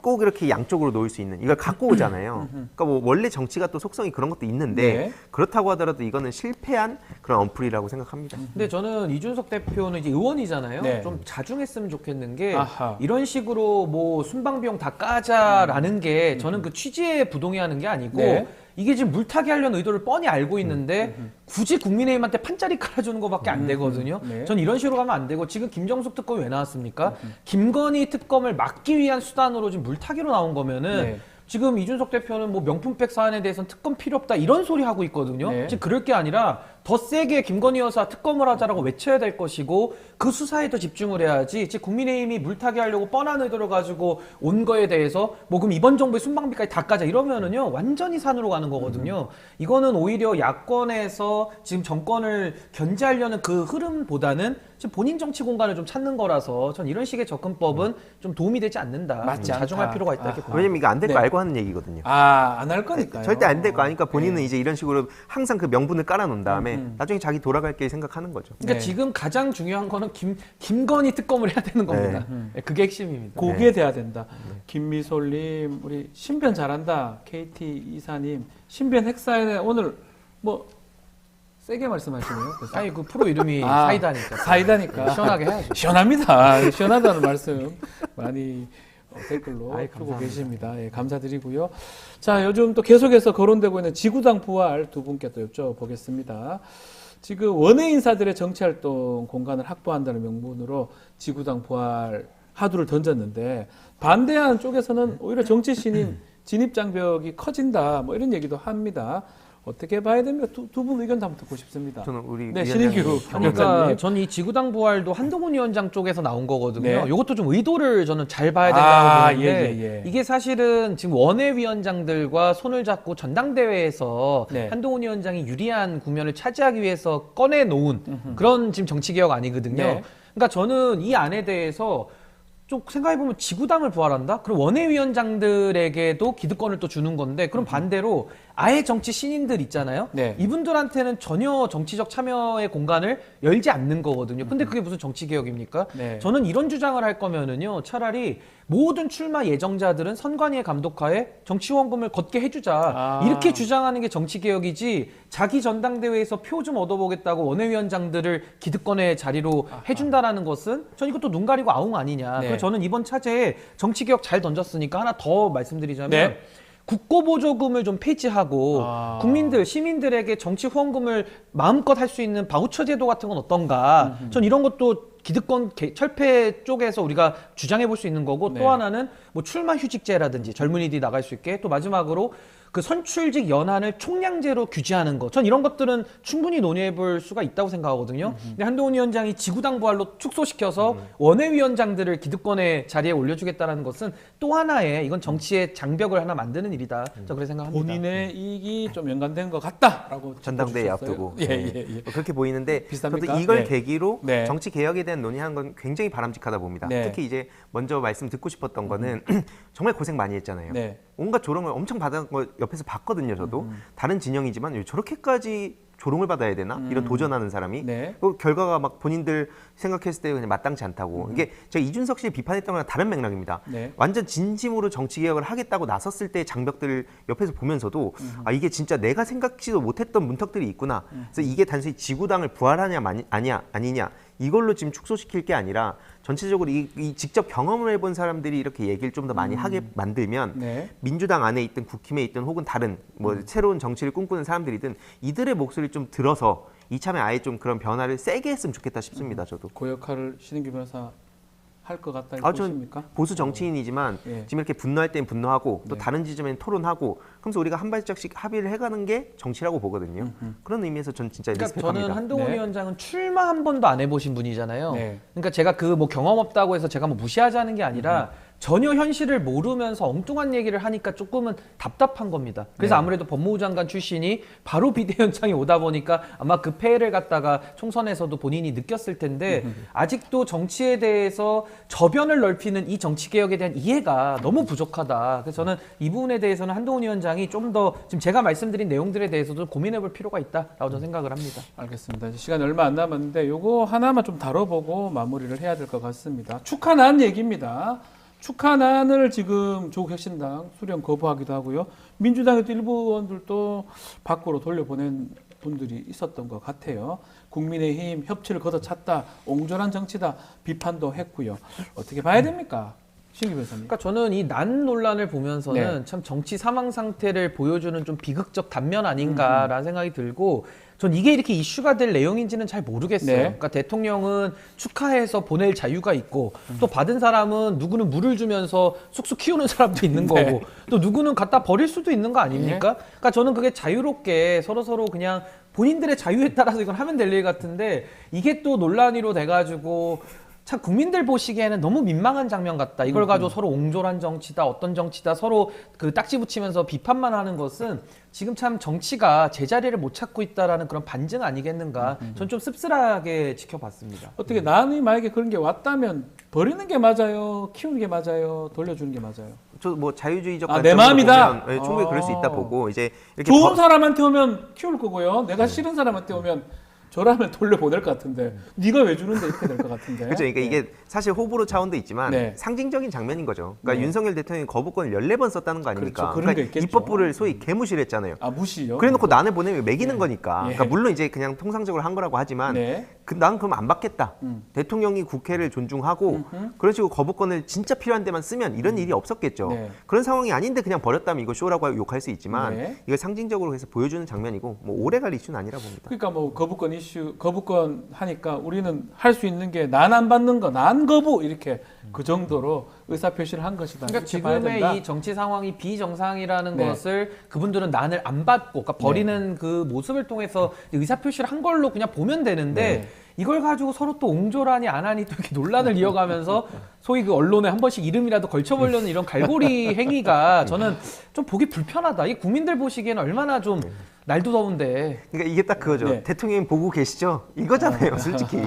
꼭 이렇게 양쪽으로 놓을 수 있는 이걸 갖고 오잖아요. 그러니까 뭐 원래 정치가 또 속성이 그런 것도 있는데 네. 그렇다고 하더라도 이거는 실패한 그런 언플이라고 생각합니다. 근데 저는 이준석 대표는 이제 의원이잖아요. 네. 좀 자중했으면 좋겠는 게 아하. 이런 식으로 뭐 순방 비용 다 까자라는 게 저는 그 취지에 부동의하는 게 아니고 네. 이게 지금 물타기 하려는 의도를 뻔히 알고 있는데 굳이 국민의힘한테 판짜리 깔아주는 것밖에 안 되거든요. 네. 전 이런 식으로 가면 안 되고 지금 김정숙 특검이 왜 나왔습니까? 김건희 특검을 막기 위한 수단으로 지금 물타기로 나온 거면은 네. 지금 이준석 대표는 뭐 명품백 사안에 대해서는 특검 필요 없다 이런 소리 하고 있거든요. 네. 지금 그럴 게 아니라 더 세게 김건희 여사 특검을 하자라고 외쳐야 될 것이고 그 수사에 더 집중을 해야지. 지금 국민의힘이 물타기 하려고 뻔한 의도를 가지고 온 거에 대해서 뭐 그럼 이번 정부의 순방비까지 다 까자 이러면은요 완전히 산으로 가는 거거든요. 이거는 오히려 야권에서 지금 정권을 견제하려는 그 흐름보다는 지금 본인 정치 공간을 좀 찾는 거라서 전 이런 식의 접근법은 좀 도움이 되지 않는다. 맞지 자중할 않다. 필요가 있다 이렇게 아하. 봅니다. 왜냐면 이거 안 될 거 네. 알고 하는 얘기거든요. 아, 안 할 거니까요. 절대 안 될 거 아니까 본인은 네. 이제 이런 식으로 항상 그 명분을 깔아놓은 다음에 나중에 자기 돌아갈 길 생각하는 거죠. 그러니까 네. 지금 가장 중요한 거는 김건희 특검을 해야 되는 겁니다. 네, 그게 핵심입니다. 그게 돼야 된다. 김미솔님, 우리 신변 잘한다. KT 이사님, 신변 핵사연에 오늘 뭐 세게 말씀하시네요. 그래서. 아니 그 프로 이름이 아, 사이다니까. 사이다니까. 시원하게 해야죠. 시원합니다. 시원하다는 말씀 많이 댓글로 아이, 주고 감사합니다. 계십니다. 예, 감사드리고요. 자, 요즘 또 계속해서 거론되고 있는 지구당 부활 두 분께 또 여쭤보겠습니다. 지금 원외 인사들의 정치활동 공간을 확보한다는 명분으로 지구당 부활 화두를 던졌는데 반대하는 쪽에서는 오히려 정치 신인 진입 장벽이 커진다 뭐 이런 얘기도 합니다. 어떻게 봐야 됩니까? 두 분 의견도 한번 듣고 싶습니다. 저는 우리 네, 위원장님 신인규 그러니까 변호사님. 저는 이 지구당 부활도 한동훈 위원장 쪽에서 나온 거거든요. 네. 이것도 좀 의도를 저는 잘 봐야 된다고 보는데 예. 이게 사실은 지금 원외위원장들과 손을 잡고 전당대회에서 네. 한동훈 위원장이 유리한 국면을 차지하기 위해서 꺼내놓은 그런 지금 정치개혁 아니거든요. 네. 그러니까 저는 이 안에 대해서 좀 생각해보면 지구당을 부활한다? 그럼 원외위원장들에게도 기득권을 또 주는 건데 그럼 반대로 아예 정치 신인들 있잖아요. 네. 이분들한테는 전혀 정치적 참여의 공간을 열지 않는 거거든요. 근데 그게 무슨 정치 개혁입니까? 네. 저는 이런 주장을 할 거면은요. 차라리 모든 출마 예정자들은 선관위의 감독하에 정치 후원금을 걷게 해주자. 이렇게 주장하는 게 정치 개혁이지. 자기 전당대회에서 표 좀 얻어보겠다고 원외위원장들을 기득권의 자리로 해준다라는 것은 전 이것도 눈 가리고 아웅 아니냐. 네. 그래서 저는 이번 차제에 정치 개혁 잘 던졌으니까 하나 더 말씀드리자면. 네. 국고보조금을 좀 폐지하고 국민들, 시민들에게 정치 후원금을 마음껏 할 수 있는 바우처 제도 같은 건 어떤가. 전 이런 것도 기득권 철폐 쪽에서 우리가 주장해 볼 수 있는 거고 네. 또 하나는 뭐 출마 휴직제라든지 젊은이들이 나갈 수 있게 또 마지막으로 그 선출직 연한을 총량제로 규제하는 거. 전 이런 것들은 충분히 논의해 볼 수가 있다고 생각하거든요. 근데 한동훈 위원장이 지구당 부활로 축소시켜서 원외위원장들을 기득권의 자리에 올려주겠다는 것은 또 하나의 이건 정치의 장벽을 하나 만드는 일이다. 저 그렇게 생각합니다. 본인의 이익이 좀 연관된 것 같다라고 전당대회 짚어주셨어요. 앞두고 예. 그렇게 보이는데 비슷합니까? 저도 이걸 네. 계기로 네. 정치 개혁에 대한 논의하는 건 굉장히 바람직하다 봅니다. 네. 특히 이제 먼저 말씀 듣고 싶었던 거는 정말 고생 많이 했잖아요. 네. 온갖 조롱을 엄청 받은 거 옆에서 봤거든요. 저도 다른 진영이지만 왜 저렇게까지 조롱을 받아야 되나 이런 도전하는 사람이 네. 그 결과가 막 본인들 생각했을 때 그냥 마땅치 않다고 이게 제가 이준석 씨를 비판했던 거랑 다른 맥락입니다. 네. 완전 진심으로 정치 개혁을 하겠다고 나섰을 때 장벽들을 옆에서 보면서도 아 이게 진짜 내가 생각지도 못했던 문턱들이 있구나. 그래서 이게 단순히 지구당을 부활하냐 아니냐 이걸로 지금 축소시킬 게 아니라 전체적으로 이 직접 경험을 해본 사람들이 이렇게 얘기를 좀 더 많이 하게 만들면 네. 민주당 안에 있든 국힘에 있든 혹은 다른 뭐 새로운 정치를 꿈꾸는 사람들이든 이들의 목소리를 좀 들어서 이참에 아예 좀 그런 변화를 세게 했으면 좋겠다 싶습니다. 저도. 그 역할을 신인규 변호사 할 것 같다 전 보십니까? 보수 정치인이지만 예. 지금 이렇게 분노할 땐 분노하고 또 네. 다른 지점엔 토론하고 그러면서 우리가 한 발짝씩 합의를 해가는 게 정치라고 보거든요. 그런 의미에서 전 진짜 그러니까 리스펙합니다. 저는 한동훈 네. 위원장은 출마 한 번도 안 해보신 분이잖아요. 네. 그러니까 제가 그 뭐 경험 없다고 해서 제가 뭐 무시하자는 게 아니라 전혀 현실을 모르면서 엉뚱한 얘기를 하니까 조금은 답답한 겁니다. 그래서 네. 아무래도 법무부 장관 출신이 바로 비대위원장이 오다 보니까 아마 그 폐해를 갖다가 총선에서도 본인이 느꼈을 텐데 아직도 정치에 대해서 저변을 넓히는 이 정치개혁에 대한 이해가 너무 부족하다. 그래서 저는 이 부분에 대해서는 한동훈 위원장이 좀 더 지금 제가 말씀드린 내용들에 대해서도 고민해 볼 필요가 있다라고 저는 생각을 합니다. 알겠습니다. 이제 시간이 얼마 안 남았는데 요거 하나만 좀 다뤄보고 마무리를 해야 될 것 같습니다. 축하난 얘기입니다. 축하난을 지금 조국혁신당 수령 거부하기도 하고요. 민주당에도 일부 의원들도 밖으로 돌려보낸 분들이 있었던 것 같아요. 국민의힘 협치를 걷어찼다, 옹졸한 정치다 비판도 했고요. 어떻게 봐야 됩니까? 신기 변호사님. 그러니까 저는 이 난 논란을 보면서는 네. 참 정치 사망 상태를 보여주는 좀 비극적 단면 아닌가라는 생각이 들고 전 이게 이렇게 이슈가 될 내용인지는 잘 모르겠어요. 네. 그러니까 대통령은 축하해서 보낼 자유가 있고 또 받은 사람은 누구는 물을 주면서 쑥쑥 키우는 사람도 있는 네. 거고 또 누구는 갖다 버릴 수도 있는 거 아닙니까? 그러니까 저는 그게 자유롭게 서로 그냥 본인들의 자유에 따라서 이건 하면 될 일 같은데 이게 또 논란으로 돼가지고 참 국민들 보시기에는 너무 민망한 장면 같다. 이걸 가지고 서로 옹졸한 정치다, 어떤 정치다 서로 그 딱지 붙이면서 비판만 하는 것은 지금 참 정치가 제자리를 못 찾고 있다라는 그런 반증 아니겠는가. 전 좀 씁쓸하게 지켜봤습니다. 어떻게 나는 만약에 그런 게 왔다면 버리는 게 맞아요? 키우는 게 맞아요? 돌려주는 게 맞아요? 저 뭐 자유주의적 아, 내 관점으로 마음이다. 보면, 예, 충분히 그럴 수 있다 아. 보고 이제 이렇게 좋은 사람한테 오면 키울 거고요. 내가 싫은 사람한테 오면 저라면 돌려보낼 것 같은데 네가 왜 주는데 이렇게 될 것 같은데. 그렇죠. 그러니까 네. 이게 사실 호불호 차원도 있지만 네. 상징적인 장면인 거죠. 그러니까 네. 윤석열 대통령이 거부권을 14번 썼다는 거 아닙니까? 그렇죠. 그런 게 있겠죠. 입법부를 소위 개무시를 했잖아요. 아 무시요? 그래놓고 난을 보내면 매기는 네. 거니까. 예. 그러니까 물론 이제 그냥 통상적으로 한 거라고 하지만 네. 난 그럼 안 받겠다. 대통령이 국회를 존중하고 그런 식으로 거부권을 진짜 필요한 데만 쓰면 이런 일이 없었겠죠. 네. 그런 상황이 아닌데 그냥 버렸다면 이거 쇼라고 욕할 수 있지만 네. 이걸 상징적으로 해서 보여주는 장면이고 뭐 오래 갈 이슈는 아니라 봅니다. 그러니까 뭐 거부권 하니까 우리는 할 수 있는 게 난 안 받는 거, 난 거부 이렇게 그 정도로 의사 표시를 한 것이다. 그러니까 이렇게 봐야 된다. 지금의 이 정치 상황이 비정상이라는 네. 것을 그분들은 난을 안 받고, 그러니까 버리는 그 모습을 통해서 의사 표시를 한 걸로 그냥 보면 되는데 네. 이걸 가지고 서로 또 옹졸하니 안 하니 또 이렇게 논란을 이어가면서 소위 그 언론에 한 번씩 이름이라도 걸쳐보려는 이런 갈고리 행위가 저는 좀 보기 불편하다. 이 국민들 보시기에는 얼마나 좀 날도 더운데. 그러니까 이게 딱 그거죠. 네. 대통령이 보고 계시죠? 이거잖아요, 솔직히.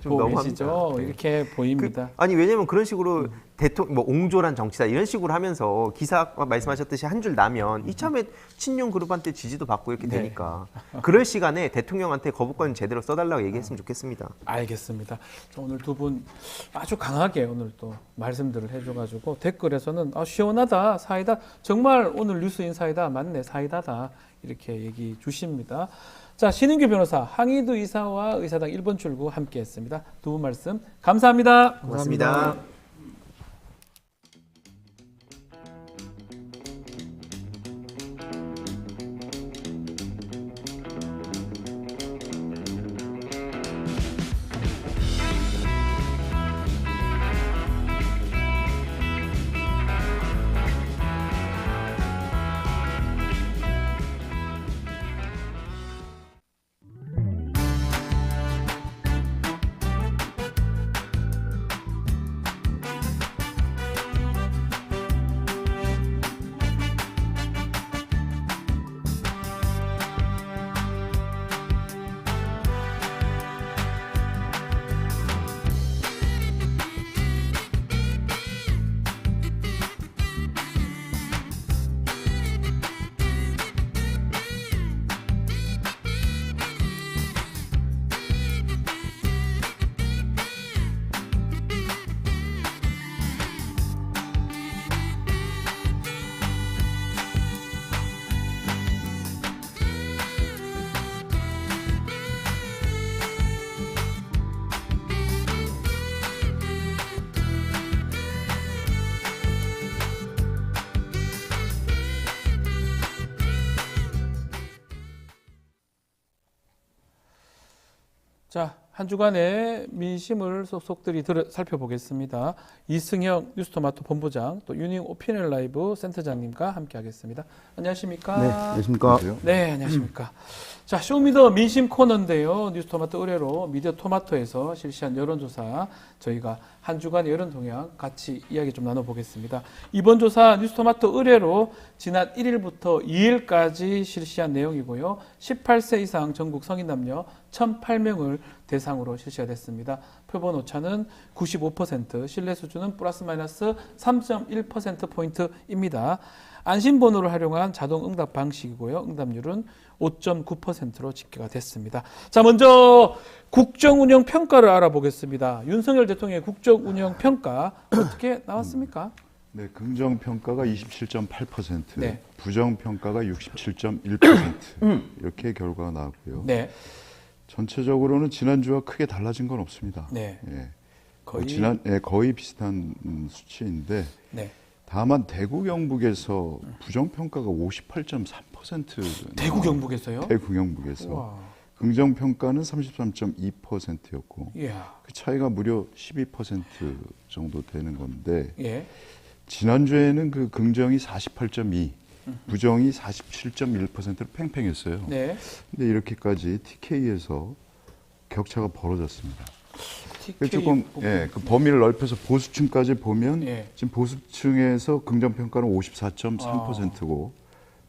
좀 보고 너무합니다. 계시죠? 네. 이렇게 보입니다. 아니 왜냐면 그런 식으로 대통령 뭐 옹졸한 정치다 이런 식으로 하면서 기사 말씀하셨듯이 한 줄 나면 이참에 친윤 그룹한테 지지도 받고 이렇게 네. 되니까 그럴 시간에 대통령한테 거부권 제대로 써달라고 얘기했으면 좋겠습니다. 알겠습니다. 자, 오늘 두 분 아주 강하게 오늘 또 말씀들을 해줘가지고 댓글에서는 시원하다, 사이다, 정말 오늘 뉴스인 사이다, 맞네, 사이다다 이렇게 얘기 주십니다. 자, 신인규 변호사, 항의도 이사와 의사당 1번 출구 함께했습니다. 두 분 말씀 감사합니다. 고맙습니다. 자, 한 주간의 민심을 속속들이 살펴보겠습니다. 이승영 뉴스토마토 본부장, 또 유닝 오피니언 라이브 센터장님과 함께하겠습니다. 안녕하십니까? 네, 안녕하십니까? 네, 안녕하십니까? 자, 쇼미더 민심 코너인데요. 뉴스토마토 의뢰로 미디어 토마토에서 실시한 여론조사, 저희가 한 주간의 여론 동향 같이 이야기 좀 나눠보겠습니다. 이번 조사 뉴스토마토 의뢰로 지난 1일부터 2일까지 실시한 내용이고요. 18세 이상 전국 성인 남녀 1,008명을 대상으로 실시가 됐습니다. 표본 오차는 95%, 신뢰 수준은 플러스 마이너스 3.1%포인트입니다. 안심번호를 활용한 자동 응답 방식이고요. 응답률은 5.9%로 집계가 됐습니다. 자, 먼저 국정운영 평가를 알아보겠습니다. 윤석열 대통령의 국정운영 평가 어떻게 나왔습니까? 네, 긍정 평가가 27.8%, 네. 부정 평가가 67.1% 이렇게 결과가 나왔고요. 네. 전체적으로는 지난주와 크게 달라진 건 없습니다. 네. 예. 거의 거의 비슷한 수치인데 네. 다만 대구 경북에서 부정 평가가 58.3% 대구 경북에서요? 대구 경북에서 우와. 긍정 평가는 33.2%였고 이야. 그 차이가 무려 12% 정도 되는 건데 예. 지난주에는 그 긍정이 48.2, 부정이 47.1%로 팽팽했어요. 네. 근데 이렇게까지 TK에서 격차가 벌어졌습니다. TK 조금 그 범위를 넓혀서 보수층까지 보면 예. 지금 보수층에서 긍정 평가는 54.3%고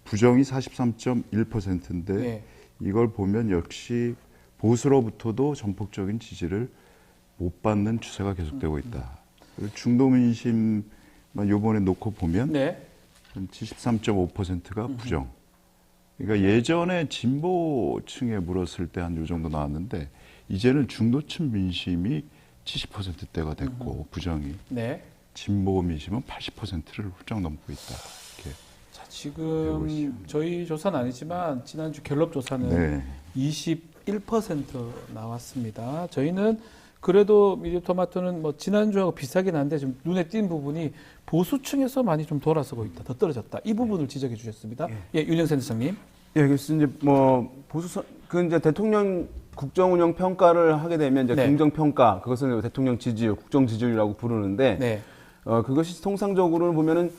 부정이 43.1%인데 예. 이걸 보면 역시 보수로부터도 전폭적인 지지를 못 받는 추세가 계속되고 있다. 그리고 중도 민심만 요번에 놓고 보면 네. 73.5%가 부정. 그러니까 예전에 진보층에 물었을 때 한 요 정도 나왔는데 이제는 중도층 민심이 70%대가 됐고 부정이 네. 진보 민심은 80%를 훌쩍 넘고 있다. 이렇게. 자, 지금 저희 조사는 아니지만 지난주 갤럽 조사는 네. 21% 1% 나왔습니다. 저희는 그래도 미디어토마토는 뭐 지난주하고 비슷하긴 한데 좀 눈에 띈 부분이 보수층에서 많이 좀 돌아서고 있다, 더 떨어졌다. 이 부분을 지적해 주셨습니다. 예, 윤영선 대장님. 예, 그래서 이제 뭐 그 이제 대통령 국정운영 평가를 하게 되면 이제 네. 긍정 평가, 그것을 대통령 지지율, 국정 지지율이라고 부르는데 네. 그것이 통상적으로 보면은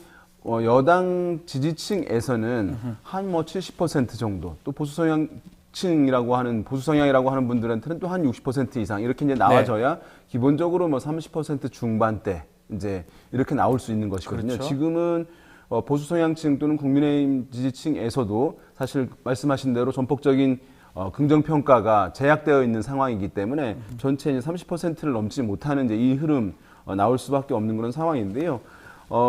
여당 지지층에서는 한 뭐 70% 정도, 또 보수 성향층이라고 하는 보수 성향이라고 하는 분들한테는 또 한 60% 이상 이렇게 이제 나와줘야 기본적으로 뭐 30% 중반대 이제 이렇게 나올 수 있는 것이거든요. 그렇죠. 지금은 보수 성향층 또는 국민의힘 지지층에서도 사실 말씀하신 대로 전폭적인 긍정 평가가 제약되어 있는 상황이기 때문에 전체 이제 30%를 넘지 못하는 이제 이 흐름 나올 수밖에 없는 그런 상황인데요.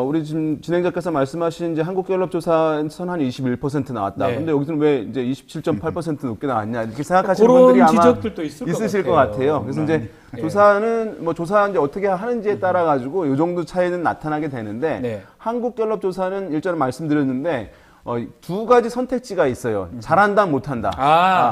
우리 지금 진행자께서 말씀하신 이제 한국갤럽조사에서는 한 21% 나왔다. 네. 근데 여기서는 왜 이제 27.8% 높게 나왔냐 이렇게 생각하시는 그런 분들이 아마 지적들도 있으실 것 같아요. 그래서 이제 조사는 뭐 조사 이제 어떻게 하는지에 따라 가지고 이 정도 차이는 나타나게 되는데 네. 한국갤럽조사는 일전에 말씀드렸는데 두 가지 선택지가 있어요. 잘한다, 못한다.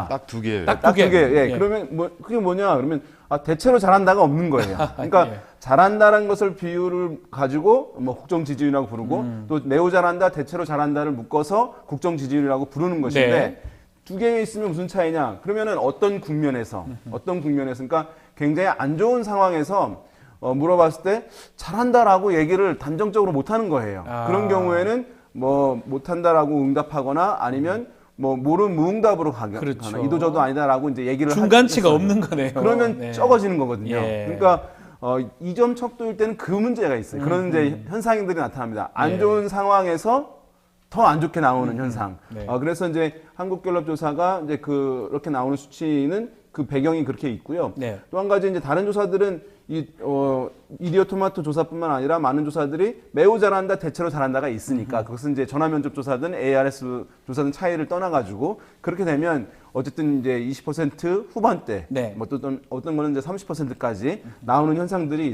딱 두 개예요. 딱 딱 두 개. 예. 예. 그러면 그게 뭐냐? 그러면 대체로 잘한다가 없는 거예요. 그러니까 예. 잘한다라는 것을 비율을 가지고 뭐 국정 지지율이라고 부르고 또 매우 잘한다, 대체로 잘한다를 묶어서 국정 지지율이라고 부르는 것인데 네. 두 개 있으면 무슨 차이냐? 그러면은 어떤 국면에서 그러니까 굉장히 안 좋은 상황에서 물어봤을 때 잘한다라고 얘기를 단정적으로 못 하는 거예요. 그런 경우에는 뭐 못한다라고 응답하거나 아니면 뭐 모른 무응답으로 가거나 그렇죠. 이도저도 아니다라고 이제 얘기를 중간치가 했어요. 없는 거네요. 그러면 네. 적어지는 거거든요. 예. 그러니까 2점 척도일 때는 그 문제가 있어요. 그런 이제 현상들이 나타납니다. 안 예. 좋은 상황에서 더 안 좋게 나오는 현상. 네. 그래서 이제 한국갤럽조사가 이제 그렇게 나오는 수치는 그 배경이 그렇게 있고요. 네. 또 한 가지 이제 다른 조사들은 이디어토마토 조사뿐만 아니라 많은 조사들이 매우 잘한다, 대체로 잘한다가 있으니까 그것은 이제 전화면접 조사든 ARS 조사든 차이를 떠나가지고 그렇게 되면 어쨌든 이제 20% 후반대, 네. 뭐 어떤 거는 이제 30%까지 나오는 현상들이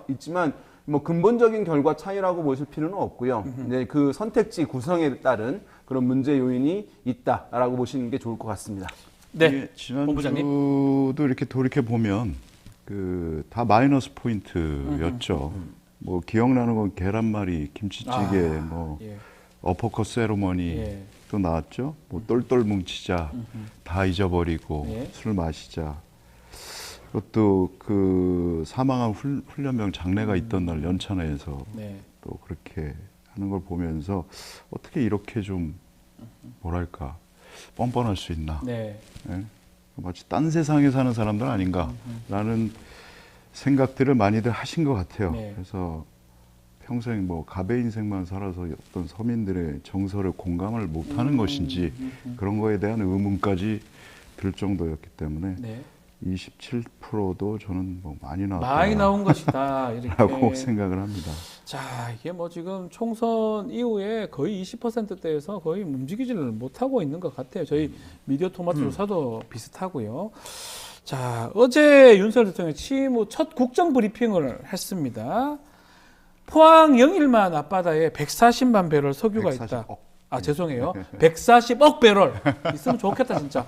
있지만 뭐 근본적인 결과 차이라고 보실 필요는 없고요. 이제 그 선택지 구성에 따른 그런 문제 요인이 있다라고 보시는 게 좋을 것 같습니다. 네. 지난주도 본부장님. 이렇게 돌이켜 보면 다 마이너스 포인트였죠. 뭐 기억나는 건 계란말이, 김치찌개, 뭐 예. 어퍼컷 세레머니 예. 또 나왔죠. 뭐 똘똘 뭉치자, 다 잊어버리고 예. 술 마시자. 그것도 그 사망한 훈련병 장례가 있던 날 연찬회에서 네. 또 그렇게 하는 걸 보면서 어떻게 이렇게 좀 뭐랄까 뻔뻔할 수 있나. 네. 예? 마치 딴 세상에 사는 사람들 아닌가라는 생각들을 많이들 하신 것 같아요. 네. 그래서 평생 뭐 갑의 인생만 살아서 어떤 서민들의 정서를 공감을 못하는 것인지 그런 거에 대한 의문까지 들 정도였기 때문에 네. 27%도 저는 뭐 많이 나왔다. 많이 나온 것이다. 이렇게. 라고 생각을 합니다. 자, 이게 뭐 지금 총선 이후에 거의 20%대에서 거의 움직이지를 못하고 있는 것 같아요. 저희 미디어 토마토 조사도 비슷하고요. 자, 어제 윤석열 대통령이 취임 후 첫 국정 브리핑을 했습니다. 포항 영일만 앞바다에 140만 배럴 석유가 있다. 140억. 아, 죄송해요. 140억 배럴 있으면 좋겠다, 진짜.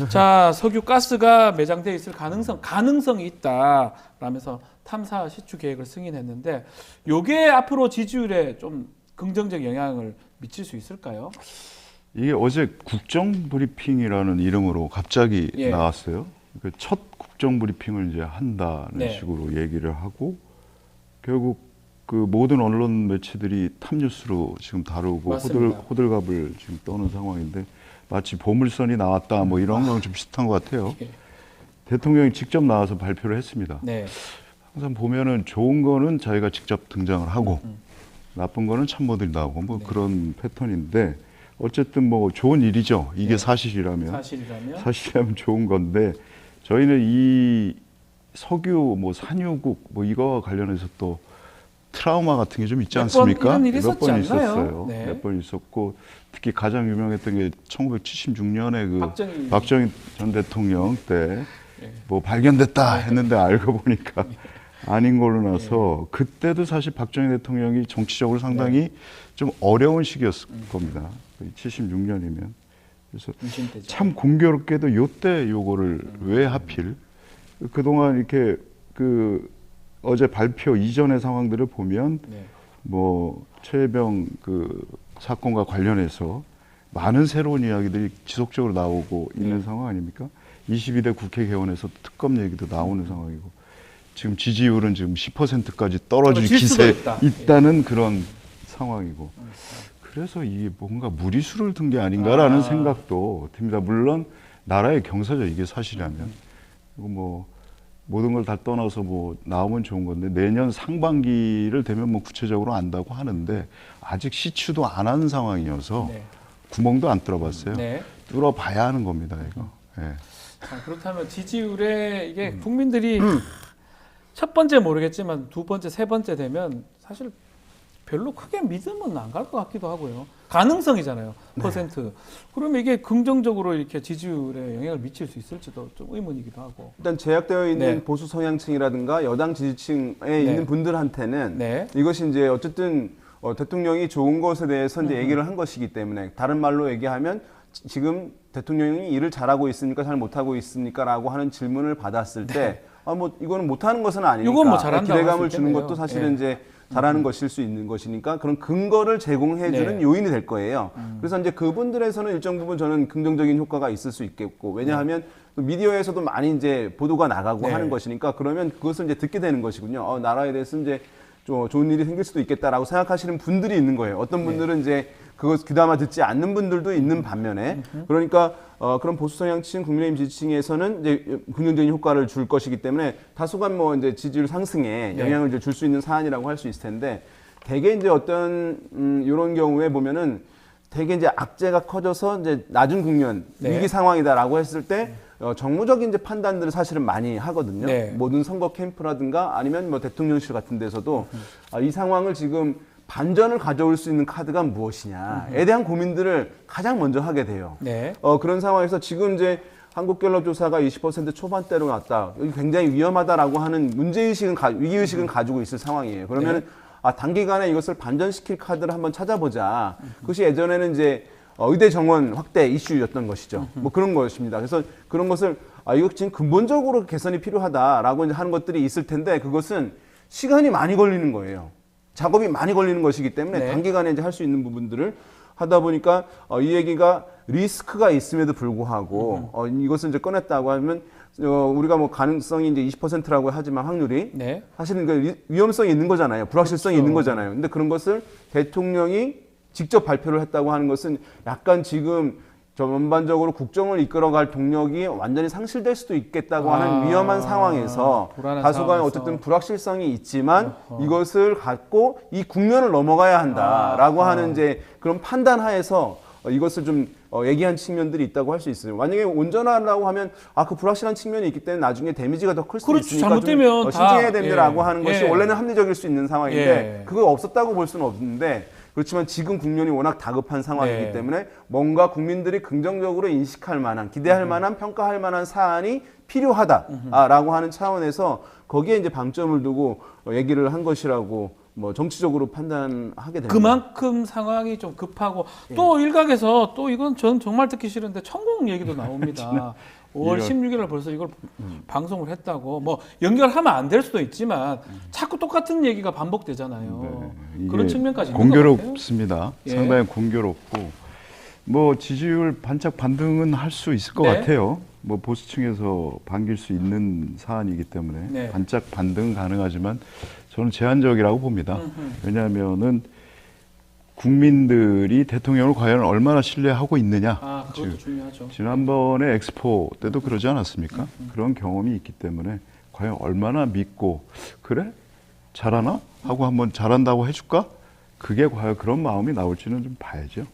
자, 석유 가스가 매장되어 있을 가능성이 있다. 라면서 탐사 시추 계획을 승인했는데, 요게 앞으로 지지율에 좀 긍정적 영향을 미칠 수 있을까요? 이게 어제 국정 브리핑이라는 이름으로 갑자기 예. 나왔어요. 그 첫 국정 브리핑을 이제 한다는 네. 식으로 얘기를 하고 결국 그 모든 언론 매체들이 탑뉴스로 지금 다루고 맞습니다. 호들갑을 지금 떠는 상황인데 마치 보물선이 나왔다 뭐 이런 거랑 좀 비슷한 것 같아요. 예. 대통령이 직접 나와서 발표를 했습니다. 네. 항상 보면은 좋은 거는 자기가 직접 등장을 하고 나쁜 거는 참모들이 나오고 뭐 그런 패턴인데 어쨌든 뭐 좋은 일이죠. 이게 네. 사실이라면 좋은 건데 저희는 이 석유 뭐 산유국 뭐 이거와 관련해서 또 트라우마 같은 게 좀 있지 않습니까? 이런 일이 몇 번 있었지 않나요? 있었어요. 네. 몇 번 있었고 특히 가장 유명했던 게 1976년에 그 박정희 전 대통령 때 뭐 발견됐다 했는데 알고 보니까 아닌 걸로 나서 그때도 사실 박정희 대통령이 정치적으로 상당히 좀 어려운 시기였을 겁니다. 76년이면. 그래서 임신 때죠. 참 공교롭게도 요때 요거를 왜 하필 그동안 이렇게 그 어제 발표 이전의 상황들을 보면 네. 뭐 최혜병 그 사건과 관련해서 많은 새로운 이야기들이 지속적으로 나오고 있는 상황 아닙니까? 22대 국회 개원에서 특검 얘기도 나오는 상황이고 지금 지지율은 지금 10%까지 떨어질 떨어질 수가 기세에 있다. 있다는 그런 상황이고 그래서 이게 뭔가 무리수를 둔 게 아닌가라는 생각도 듭니다. 물론 나라의 경사죠. 이게 사실이라면. 그리고 뭐 모든 걸 다 떠나서 뭐 나오면 좋은 건데 내년 상반기를 되면 뭐 구체적으로 안다고 하는데 아직 시추도 안 한 상황이어서 네. 구멍도 안 뚫어봤어요. 네. 뚫어봐야 하는 겁니다. 이거. 예. 자, 그렇다면 지지율에 이게 국민들이 첫 번째 모르겠지만 두 번째, 세 번째 되면 사실 별로 크게 믿음은 안 갈 것 같기도 하고요. 가능성이잖아요. 퍼센트. 그러면 이게 긍정적으로 이렇게 지지율에 영향을 미칠 수 있을지도 좀 의문이기도 하고. 일단 제약되어 있는 네. 보수 성향층이라든가 여당 지지층에 있는 분들한테는 네. 이것이 이제 어쨌든 대통령이 좋은 것에 대해서 이제 얘기를 한 것이기 때문에 다른 말로 얘기하면 지금 대통령이 일을 잘하고 있습니까? 잘 못하고 있습니까? 라고 하는 질문을 받았을 때 뭐 이거는 못하는 것은 아니니까 이건 뭐 잘한다고 기대감을 할수 주는 있겠네요. 것도 사실은 예. 이제 잘하는 것일 수 있는 것이니까 그런 근거를 제공해주는 네. 요인이 될 거예요. 그래서 이제 그분들에서는 일정 부분 저는 긍정적인 효과가 있을 수 있겠고 왜냐하면 또 미디어에서도 많이 이제 보도가 나가고 네. 하는 것이니까 그러면 그것을 이제 듣게 되는 것이군요. 나라에 대해서 이제 좀 좋은 일이 생길 수도 있겠다라고 생각하시는 분들이 있는 거예요. 어떤 분들은 이제 그것 귀담아 듣지 않는 분들도 있는 반면에 그러니까 그런 보수 성향층, 국민의힘 지지층에서는 이제 긍정적인 효과를 줄 것이기 때문에 다소간 뭐 이제 지지율 상승에 영향을 이제 줄 수 있는 사안이라고 할 수 있을 텐데 대개 이제 어떤 이런 경우에 보면은 대개 이제 악재가 커져서 이제 낮은 국면 위기 상황이다라고 했을 때 정무적인 이제 판단들을 사실은 많이 하거든요. 네. 모든 선거 캠프라든가 아니면 뭐 대통령실 같은 데서도 이 상황을 지금 반전을 가져올 수 있는 카드가 무엇이냐에 대한 고민들을 가장 먼저 하게 돼요. 네. 그런 상황에서 지금 이제 한국갤럽 조사가 20% 초반대로 갔다. 여기 굉장히 위험하다라고 하는 문제의식은, 위기의식은 가지고 있을 상황이에요. 그러면 단기간에 이것을 반전시킬 카드를 한번 찾아보자. 그것이 예전에는 이제 의대 정원 확대 이슈였던 것이죠. 뭐 그런 것입니다. 그래서 그런 것을 이거 지금 근본적으로 개선이 필요하다라고 이제 하는 것들이 있을 텐데 그것은 시간이 많이 걸리는 거예요. 작업이 많이 걸리는 것이기 때문에 단기간에 이제 할 수 있는 부분들을 하다 보니까 이 얘기가 리스크가 있음에도 불구하고 이것을 이제 꺼냈다고 하면 우리가 뭐 가능성이 이제 20%라고 하지만 확률이 사실은 그 위험성이 있는 거잖아요. 불확실성이 있는 거잖아요. 근데 그런 것을 대통령이 직접 발표를 했다고 하는 것은 약간 지금 전반적으로 국정을 이끌어갈 동력이 완전히 상실될 수도 있겠다고 하는 위험한 상황에서 다소간 어쨌든 불확실성이 있지만 이것을 갖고 이 국면을 넘어가야 한다라고 하는 이제 그런 판단하에서 이것을 좀 얘기한 측면들이 있다고 할 수 있어요. 만약에 온전하다고 하면 그 불확실한 측면이 있기 때문에 나중에 데미지가 더 클 수도 있으니까 잘못되면 좀 신중해야 된다라고 하는 것이 원래는 합리적일 수 있는 상황인데 그거 없었다고 볼 수는 없는데 그렇지만 지금 국면이 워낙 다급한 상황이기 때문에 뭔가 국민들이 긍정적으로 인식할 만한, 기대할 만한, 평가할 만한 사안이 필요하다라고 하는 차원에서 거기에 이제 방점을 두고 얘기를 한 것이라고 뭐 정치적으로 판단하게 됩니다. 그만큼 상황이 좀 급하고 또 일각에서 또 이건 전 정말 듣기 싫은데 천공 얘기도 나옵니다. 5월 16일에 벌써 이걸 방송을 했다고 뭐 연결하면 안 될 수도 있지만 자꾸 똑같은 얘기가 반복되잖아요. 그런 측면까지 있는 것 같아요. 공교롭습니다. 상당히 공교롭고 뭐 지지율 반짝 반등은 할 수 있을 것 같아요. 뭐 보수층에서 반길 수 있는 사안이기 때문에 반짝 반등은 가능하지만 저는 제한적이라고 봅니다. 왜냐하면은 국민들이 대통령을 과연 얼마나 신뢰하고 있느냐. 그것도 중요하죠. 지난번에 엑스포 때도 그러지 않았습니까? 그런 경험이 있기 때문에 과연 얼마나 믿고 그래? 잘하나? 하고 한번 잘한다고 해줄까? 그게 과연 그런 마음이 나올지는 좀 봐야죠.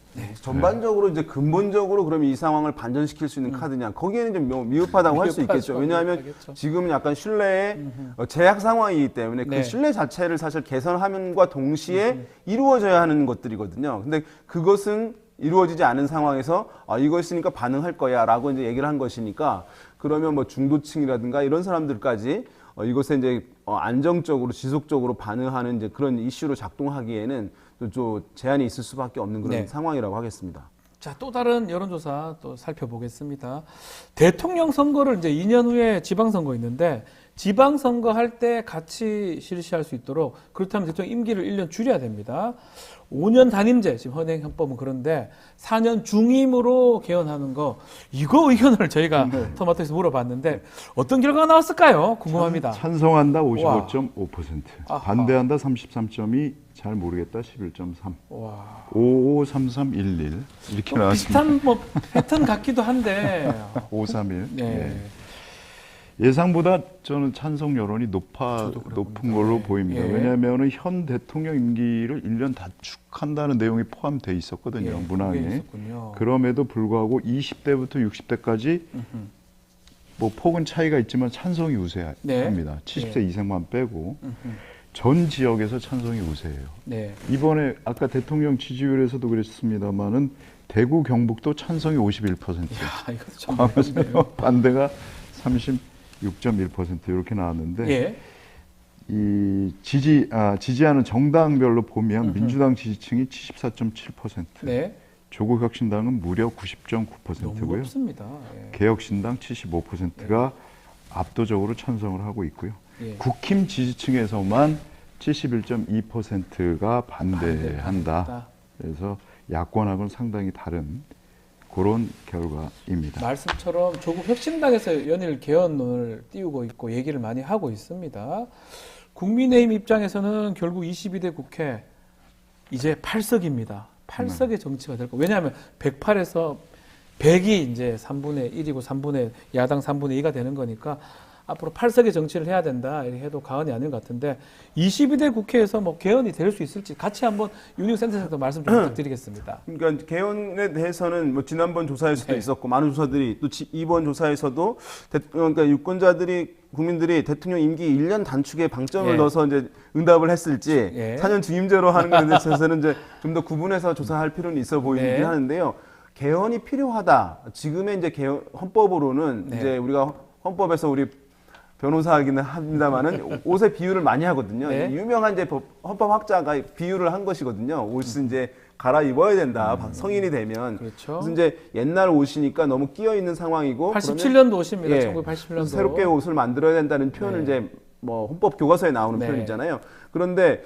전반적으로 이제 근본적으로 그러면 이 상황을 반전시킬 수 있는 카드냐 거기에는 좀 미흡하다고 할 수 있겠죠. 왜냐하면 지금은 약간 신뢰의 제약 상황이기 때문에 그 신뢰 자체를 사실 개선함과 동시에 이루어져야 하는 것들이거든요. 근데 그것은 이루어지지 않은 상황에서 이것이니까 반응할 거야라고 이제 얘기를 한 것이니까 그러면 뭐 중도층이라든가 이런 사람들까지 이것에 이제 안정적으로 지속적으로 반응하는 이제 그런 이슈로 작동하기에는 좀 제한이 있을 수밖에 없는 그런 상황이라고 하겠습니다. 자, 또 다른 여론조사 또 살펴보겠습니다. 대통령 선거를 이제 2년 후에 지방선거 있는데 지방선거 할 때 같이 실시할 수 있도록 그렇다면 대통령 임기를 1년 줄여야 됩니다. 5년 단임제, 지금 현행헌법은 그런데 4년 중임으로 개헌하는 거 이거 의견을 저희가 토마토에서 물어봤는데 어떤 결과가 나왔을까요? 궁금합니다. 찬성한다 55.5%, 아하. 반대한다 33.2%, 잘 모르겠다 11.3%, 와. 553311 이렇게 나왔습니다. 비슷한 뭐 패턴 같기도 한데 531. 네. 예상보다 저는 찬성 여론이 높은 그렇군요. 걸로 예. 보입니다. 예. 왜냐하면 현 대통령 임기를 1년 단축한다는 내용이 포함되어 있었거든요. 예, 문항에. 그게 있었군요. 그럼에도 불구하고 20대부터 60대까지 뭐 폭은 차이가 있지만 찬성이 우세합니다. 네. 70세 예. 이상만 빼고 전 지역에서 찬성이 우세해요. 네. 이번에 아까 대통령 지지율에서도 그랬습니다마는 대구 경북도 찬성이 51%. 아, 이거 참 하면서 반대가 36.1% 이렇게 나왔는데 예. 이 지지하는 정당별로 보면 민주당 지지층이 74.7%, 네. 조국혁신당은 무려 너무 90.9%고요. 높습니다. 예. 개혁신당 75%가 압도적으로 찬성을 하고 있고요. 예. 국힘 지지층에서만 71.2%가 반대한다. 그래서 야권하고는 상당히 다른 그런 결과입니다. 말씀처럼 조국 혁신당에서 연일 개헌론을 띄우고 있고 얘기를 많이 하고 있습니다. 국민의힘 입장에서는 결국 22대 국회 이제 8석입니다. 8석의 정치가 될 거. 왜냐하면 108에서 100이 이제 3분의 1이고 3분의 야당 3분의 2가 되는 거니까 앞으로 8석의 정치를 해야 된다. 이렇게 해도 과언이 아닌 것 같은데 22대 국회에서 뭐 개헌이 될 수 있을지 같이 한번 윤희욱 센터장도 말씀 좀 부탁드리겠습니다. 그러니까 개헌에 대해서는 뭐 지난번 조사에서도 네. 있었고 많은 조사들이 또 이번 조사에서도 그러니까 유권자들이 국민들이 대통령 임기 1년 단축에 방점을 예. 넣어서 이제 응답을 했을지 예. 4년 중임제로 하는 것에 대해서는 이제 좀 더 구분해서 조사할 필요는 있어 보이긴 네. 하는데요. 개헌이 필요하다. 지금의 이제 개헌 헌법으로는 네. 이제 우리가 헌법에서 우리 변호사이기는 합니다만은 옷의 비유를 많이 하거든요. 네. 유명한 이제 헌법학자가 비유를 한 것이거든요. 옷은 이제 갈아입어야 된다. 성인이 되면. 그렇죠. 그래서 이제 옛날 옷이니까 너무 끼어 있는 상황이고. 87년도 옷입니다. 예. 1987년도. 새롭게 옷을 만들어야 된다는 표현을 네. 이제 뭐 헌법 교과서에 나오는 네. 표현이잖아요. 그런데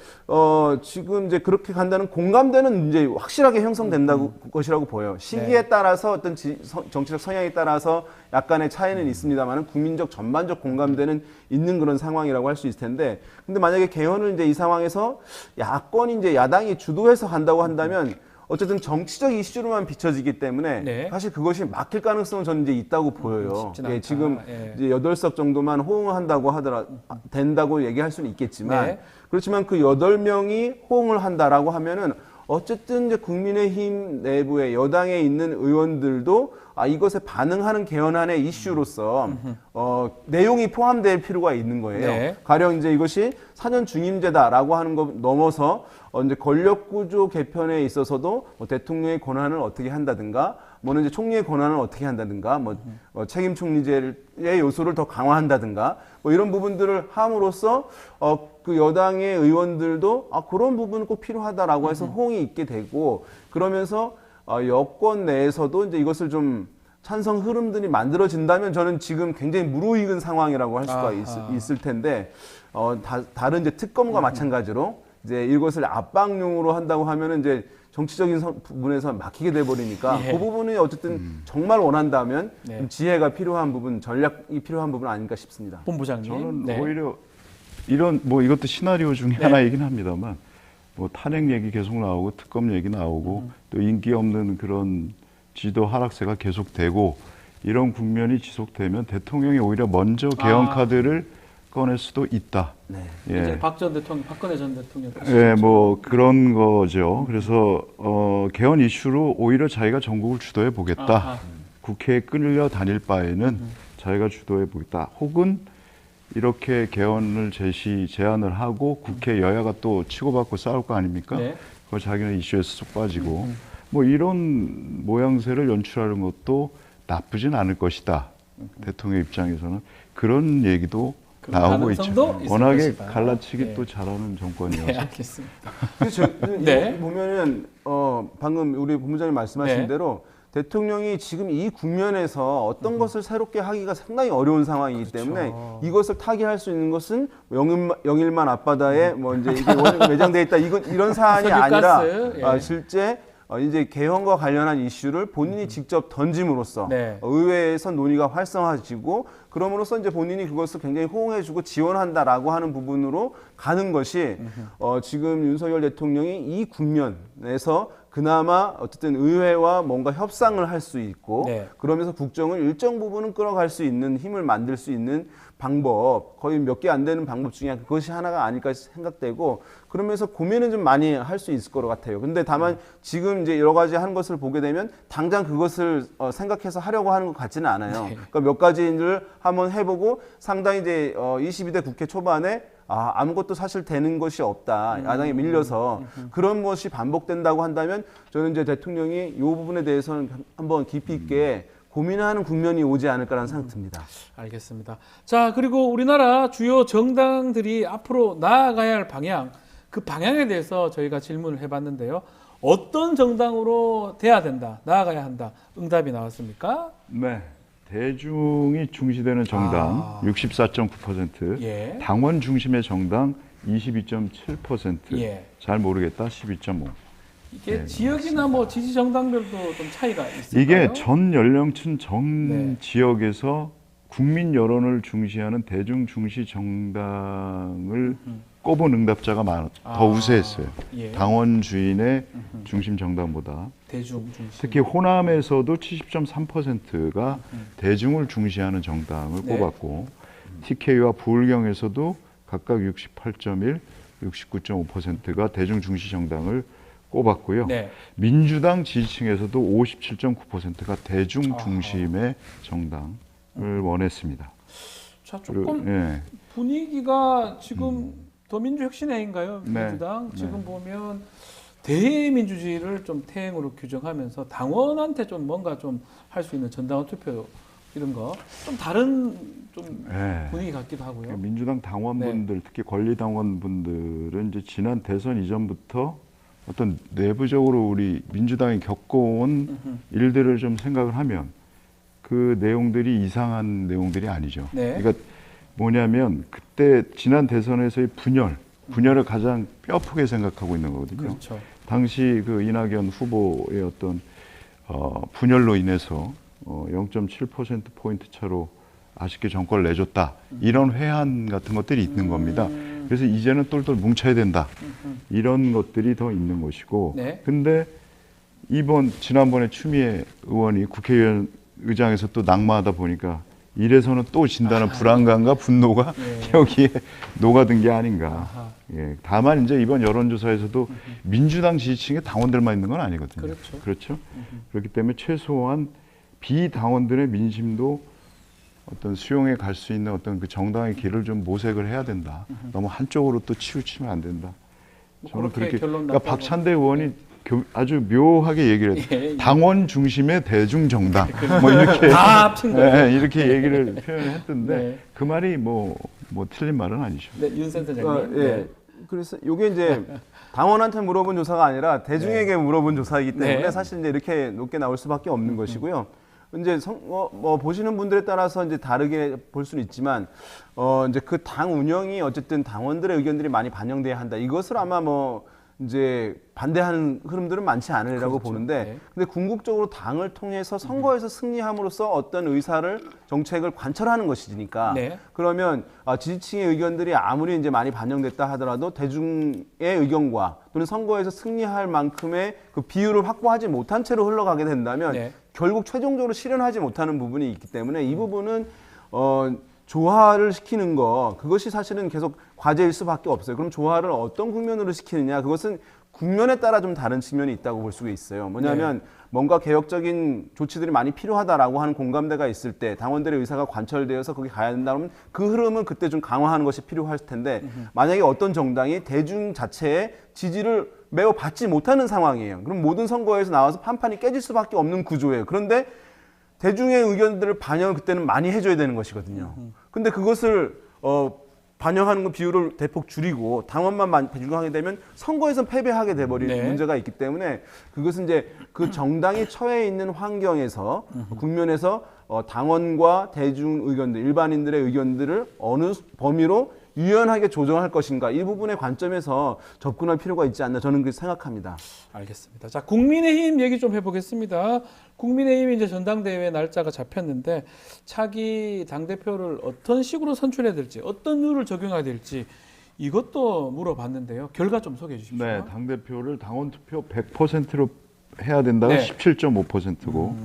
지금 이제 그렇게 간다는 공감대는 이제 확실하게 형성된다고 것이라고 보여요. 시기에 네. 따라서 어떤 정치적 성향에 따라서 약간의 차이는 있습니다만 국민적 전반적 공감대는 있는 그런 상황이라고 할 수 있을 텐데, 근데 만약에 개헌을 이제 이 상황에서 야권이 이제 야당이 주도해서 간다고 한다면 어쨌든 정치적 이슈로만 비춰지기 때문에 네. 사실 그것이 막힐 가능성은 저는 이제 있다고 보여요. 쉽진 않다. 지금 예. 이제 8석 정도만 호응을 한다고 된다고 얘기할 수는 있겠지만 네. 그렇지만 그 8명이 호응을 한다라고 하면은 어쨌든 이제 국민의힘 내부에 여당에 있는 의원들도 이것에 반응하는 개헌안의 이슈로서 내용이 포함될 필요가 있는 거예요. 네. 가령 이제 이것이 4년 중임제다라고 하는 것 넘어서 이제 권력구조 개편에 있어서도 뭐 대통령의 권한을 어떻게 한다든가, 뭐는 이제 총리의 권한을 어떻게 한다든가, 책임 총리제의 요소를 더 강화한다든가, 뭐 이런 부분들을 함으로써 그 여당의 의원들도 그런 부분은 꼭 필요하다라고 해서 호응이 있게 되고, 그러면서 여권 내에서도 이제 이것을 좀 찬성 흐름들이 만들어진다면 저는 지금 굉장히 무르익은 상황이라고 할 수가 있을 텐데, 다른 이제 특검과 마찬가지로 이제 이것을 압박용으로 한다고 하면은 이제 정치적인 부분에서 막히게 돼 버리니까 예. 그 부분이 어쨌든 정말 원한다면 네. 좀 지혜가 필요한 부분, 전략이 필요한 부분 아닌가 싶습니다. 본부장님. 저는 네. 오히려 이런 뭐 이것도 시나리오 중에 하나이긴 합니다만 뭐 탄핵 얘기 계속 나오고 특검 얘기 나오고 또 인기 없는 그런 지도 하락세가 계속되고 이런 국면이 지속되면 대통령이 오히려 먼저 개헌 카드를 꺼낼 수도 있다. 네. 이제 박근혜 전 대통령. 예, 뭐 그런 거죠. 그래서 개헌 이슈로 오히려 자기가 전국을 주도해 보겠다. 아하. 국회에 끌려 다닐 바에는 자기가 주도해 보겠다. 혹은 이렇게 개헌을 제안을 하고 국회 여야가 또 치고받고 싸울 거 아닙니까? 네. 그걸 자기는 이슈에서 쏙 빠지고 뭐 이런 모양새를 연출하는 것도 나쁘진 않을 것이다. 대통령 입장에서는 그런 얘기도 나오고 있죠. 가능성도 있을 워낙에 것이다. 갈라치기 네. 또 잘하는 정권이어서. 네, 알겠습니다. 그래서 네. 보면은 방금 우리 본부장님 말씀하신 네. 대로 대통령이 지금 이 국면에서 어떤 것을 새롭게 하기가 상당히 어려운 상황이기 때문에 이것을 타개할 수 있는 것은 영일만 앞바다에 뭐 이제 이게 매장돼 있다 이런 사안이 아니라 석유가스, 예. 실제 이제 개헌과 관련한 이슈를 본인이 직접 던짐으로써 네. 의회에서 논의가 활성화지고 그럼으로써 이제 본인이 그것을 굉장히 호응해주고 지원한다라고 하는 부분으로 가는 것이 지금 윤석열 대통령이 이 국면에서 그나마 어쨌든 의회와 뭔가 협상을 할 수 있고 네. 그러면서 국정을 일정 부분은 끌어갈 수 있는 힘을 만들 수 있는 방법 거의 몇 개 안 되는 방법 중에 그것이 하나가 아닐까 생각되고 그러면서 고민은 좀 많이 할 수 있을 것 같아요. 근데 다만 지금 이제 여러 가지 하는 것을 보게 되면 당장 그것을 생각해서 하려고 하는 것 같지는 않아요. 네. 그러니까 몇 가지를 한번 해보고 상당히 이제 22대 국회 초반에 아무것도 사실 되는 것이 없다. 야당에 밀려서 그런 것이 반복된다고 한다면 저는 이제 대통령이 이 부분에 대해서는 한번 깊이 있게 고민하는 국면이 오지 않을까라는 생각이 듭니다. 알겠습니다. 자, 그리고 우리나라 주요 정당들이 앞으로 나아가야 할 방향, 그 방향에 대해서 저희가 질문을 해봤는데요. 어떤 정당으로 돼야 된다, 나아가야 한다, 응답이 나왔습니까? 네. 대중이 중시되는 정당 64.9%, 예. 당원 중심의 정당 22.7%, 예. 잘 모르겠다 12.5%. 이게 네, 지역이나 뭐 지지 정당들도 좀 차이가 있을까요? 이게 전 연령층 전 네. 지역에서 국민 여론을 중시하는 대중 중시 정당을 꼽은 응답자가 더 우세했어요. 예. 당원 주인의 중심 정당보다. 대중 중심. 특히 호남에서도 70.3%가 대중을 중시하는 정당을 네. 꼽았고 TK와 부울경에서도 각각 68.1, 69.5%가 대중 중시 정당을 꼽았고요. 네. 민주당 지지층에서도 57.9%가 대중 중심의 정당을 원했습니다. 자, 그리고, 조금 예. 분위기가 지금 더민주혁신회인가요? 네. 민주당 지금 네. 보면 대민주주의를 좀 태행으로 규정하면서 당원한테 좀 뭔가 좀 할 수 있는 전당원 투표 이런 거 좀 다른 좀 예. 분위기 같기도 하고요. 민주당 당원분들, 특히 권리 당원분들은 이제 지난 대선 이전부터 어떤 내부적으로 우리 민주당이 겪어온 일들을 좀 생각을 하면 그 내용들이 이상한 내용들이 아니죠. 네. 그러니까 뭐냐면 그때 지난 대선에서의 분열을 가장 뼈아프게 생각하고 있는 거거든요. 그렇죠. 당시 그 이낙연 후보의 어떤 분열로 인해서 0.7%포인트 차로 아쉽게 정권을 내줬다. 이런 회한 같은 것들이 있는 겁니다. 그래서 이제는 똘똘 뭉쳐야 된다. 이런 것들이 더 있는 것이고. 네. 근데 지난번에 추미애 의원이 국회의원 의장에서 또 낙마하다 보니까 이래서는 또 진다는 불안감과 분노가 예. 여기에 녹아든 게 아닌가. 아하. 예. 다만 이제 이번 여론조사에서도 민주당 지지층의 당원들만 있는 건 아니거든요. 그렇죠. 그렇죠? 그렇기 때문에 최소한 비당원들의 민심도 어떤 수용해 갈 수 있는 어떤 그 정당의 길을 좀 모색을 해야 된다. 너무 한쪽으로 또 치우치면 안 된다. 뭐 저는 그렇게 그렇게. 결론 그러니까 났다고. 박찬대 의원이 아주 묘하게 얘기를 했어요. 예, 예. 당원 중심의 대중 정당. 뭐 이렇게 다 합친 거예요. 예, 이렇게 얘기를 표현했던데 네. 그 말이 뭐 틀린 말은 아니죠. 네, 윤 센터장님. 예. 네. 그래서 이게 이제 당원한테 물어본 조사가 아니라 대중에게 물어본 조사이기 때문에 네. 사실 이제 이렇게 높게 나올 수밖에 없는 것이고요. 이제 뭐 보시는 분들에 따라서 이제 다르게 볼 수는 있지만 이제 그 당 운영이 어쨌든 당원들의 의견들이 많이 반영돼야 한다. 이것을 아마 뭐 이제 반대하는 흐름들은 많지 않으리라고 그렇죠. 보는데 네. 근데 궁극적으로 당을 통해서 선거에서 승리함으로써 어떤 의사를 정책을 관철하는 것이니까 네. 그러면 지지층의 의견들이 아무리 이제 많이 반영됐다 하더라도 대중의 의견과 또는 선거에서 승리할 만큼의 그 비율을 확보하지 못한 채로 흘러가게 된다면 네. 결국 최종적으로 실현하지 못하는 부분이 있기 때문에 이 부분은 조화를 시키는 거 그것이 사실은 계속 과제일 수밖에 없어요. 그럼 조화를 어떤 국면으로 시키느냐 그것은 국면에 따라 좀 다른 측면이 있다고 볼 수가 있어요. 뭐냐면 뭔가 개혁적인 조치들이 많이 필요하다라고 하는 공감대가 있을 때 당원들의 의사가 관철되어서 거기 가야 된다면 그 흐름은 그때 좀 강화하는 것이 필요할 텐데 만약에 어떤 정당이 대중 자체의 지지를 매우 받지 못하는 상황이에요. 그럼 모든 선거에서 나와서 판판이 깨질 수밖에 없는 구조예요. 그런데 대중의 의견들을 반영을 그때는 많이 해줘야 되는 것이거든요. 근데 그것을 반영하는 거 비율을 대폭 줄이고 당원만 배중하게 되면 선거에서 패배하게 돼버리는 네. 문제가 있기 때문에 그것은 이제 그 정당이 처해 있는 환경에서 국면에서 당원과 대중 의견들, 일반인들의 의견들을 어느 범위로 유연하게 조정할 것인가 이 부분의 관점에서 접근할 필요가 있지 않나 저는 그렇게 생각합니다. 알겠습니다. 자, 국민의힘 얘기 좀 해보겠습니다. 국민의힘이 이제 전당대회 날짜가 잡혔는데 차기 당대표를 어떤 식으로 선출해야 될지 어떤 룰을 적용해야 될지 이것도 물어봤는데요. 결과 좀 소개해 주십시오. 네, 당 대표를 당원 투표 100%로 해야 된다가 네. 17.5%고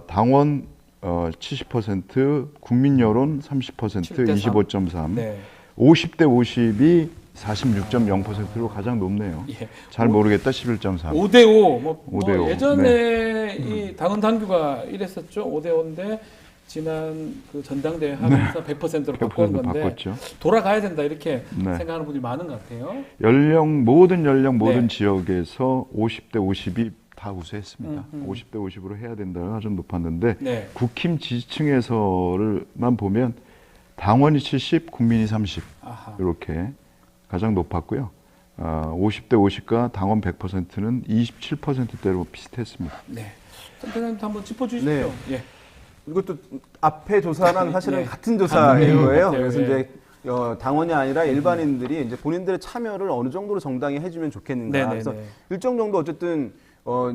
당원 70%, 국민 여론 30%, 7대 3. 25.3. 네. 50대 50이 46.0%로 가장 높네요. 예. 잘 모르겠다 11.3. 5대5. 뭐 5대5. 예전에 이 당원 당규가 이랬었죠. 5대5인데 지난 그 전당대회 하면서 100%로 바꾼 100% 건데 바꿨죠. 돌아가야 된다 이렇게 네. 생각하는 분들이 많은 것 같아요. 모든 연령, 모든 네. 지역에서 50대 50이 다 우세했습니다. 50대 50으로 해야 된다가 좀 높았는데 네. 국힘 지지층에서만 보면 당원이 70, 국민이 30 아하. 이렇게 가장 높았고요. 50대 50과 당원 100%는 27%대로 비슷했습니다. 네. 선생님도 한번 짚어주십시오. 네. 예. 이것도 앞에 조사랑 사실은 예. 같은 조사인 거예요. 같아요. 그래서 예. 이제 당원이 아니라 일반인들이 이제 본인들의 참여를 어느 정도로 정당이 해주면 좋겠는가. 네네네. 그래서 일정 정도 어쨌든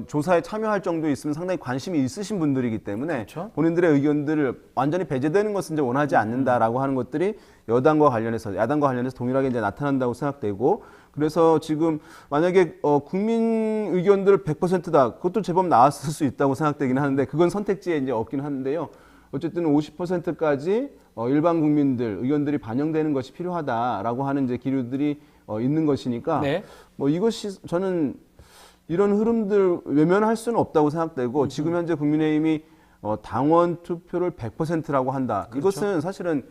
조사에 참여할 정도에 있으면 상당히 관심이 있으신 분들이기 때문에 그렇죠. 본인들의 의견들을 완전히 배제되는 것은 이제 원하지 않는다라고 하는 것들이 야당과 관련해서 동일하게 이제 나타난다고 생각되고 그래서 지금 만약에 국민 의견들 100%다 그것도 제법 나왔을 수 있다고 생각되긴 하는데 그건 선택지에 이제 없긴 하는데요. 어쨌든 50%까지 일반 국민들 의견들이 반영되는 것이 필요하다라고 하는 이제 기류들이 있는 것이니까 네. 뭐 이것이 저는 이런 흐름들 외면할 수는 없다고 생각되고 지금 현재 국민의힘이 당원 투표를 100%라고 한다. 그렇죠. 이것은 사실은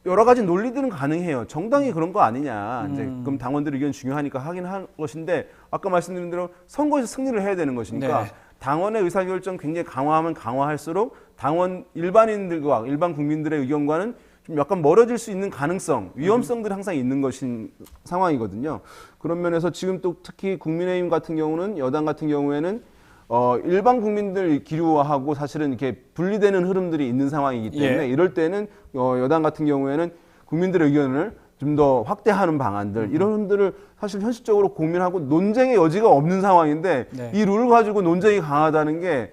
여러 가지 논리들은 가능해요. 정당이 그런 거 아니냐. 이제 그럼 당원들 의견 중요하니까 하긴 할 것인데 아까 말씀드린 대로 선거에서 승리를 해야 되는 것이니까 네. 당원의 의사결정 굉장히 강화하면 강화할수록 당원 일반인들과 일반 국민들의 의견과는 좀 약간 멀어질 수 있는 가능성, 위험성들이 항상 있는 것인 상황이거든요. 그런 면에서 지금 또 특히 국민의힘 같은 경우는 여당 같은 경우에는 일반 국민들 기류하고 사실은 이렇게 분리되는 흐름들이 있는 상황이기 때문에 예. 이럴 때는 여당 같은 경우에는 국민들의 의견을 좀 더 확대하는 방안들 이런 흐름들을 사실 현실적으로 고민하고 논쟁의 여지가 없는 상황인데 네. 이 룰을 가지고 논쟁이 강하다는 게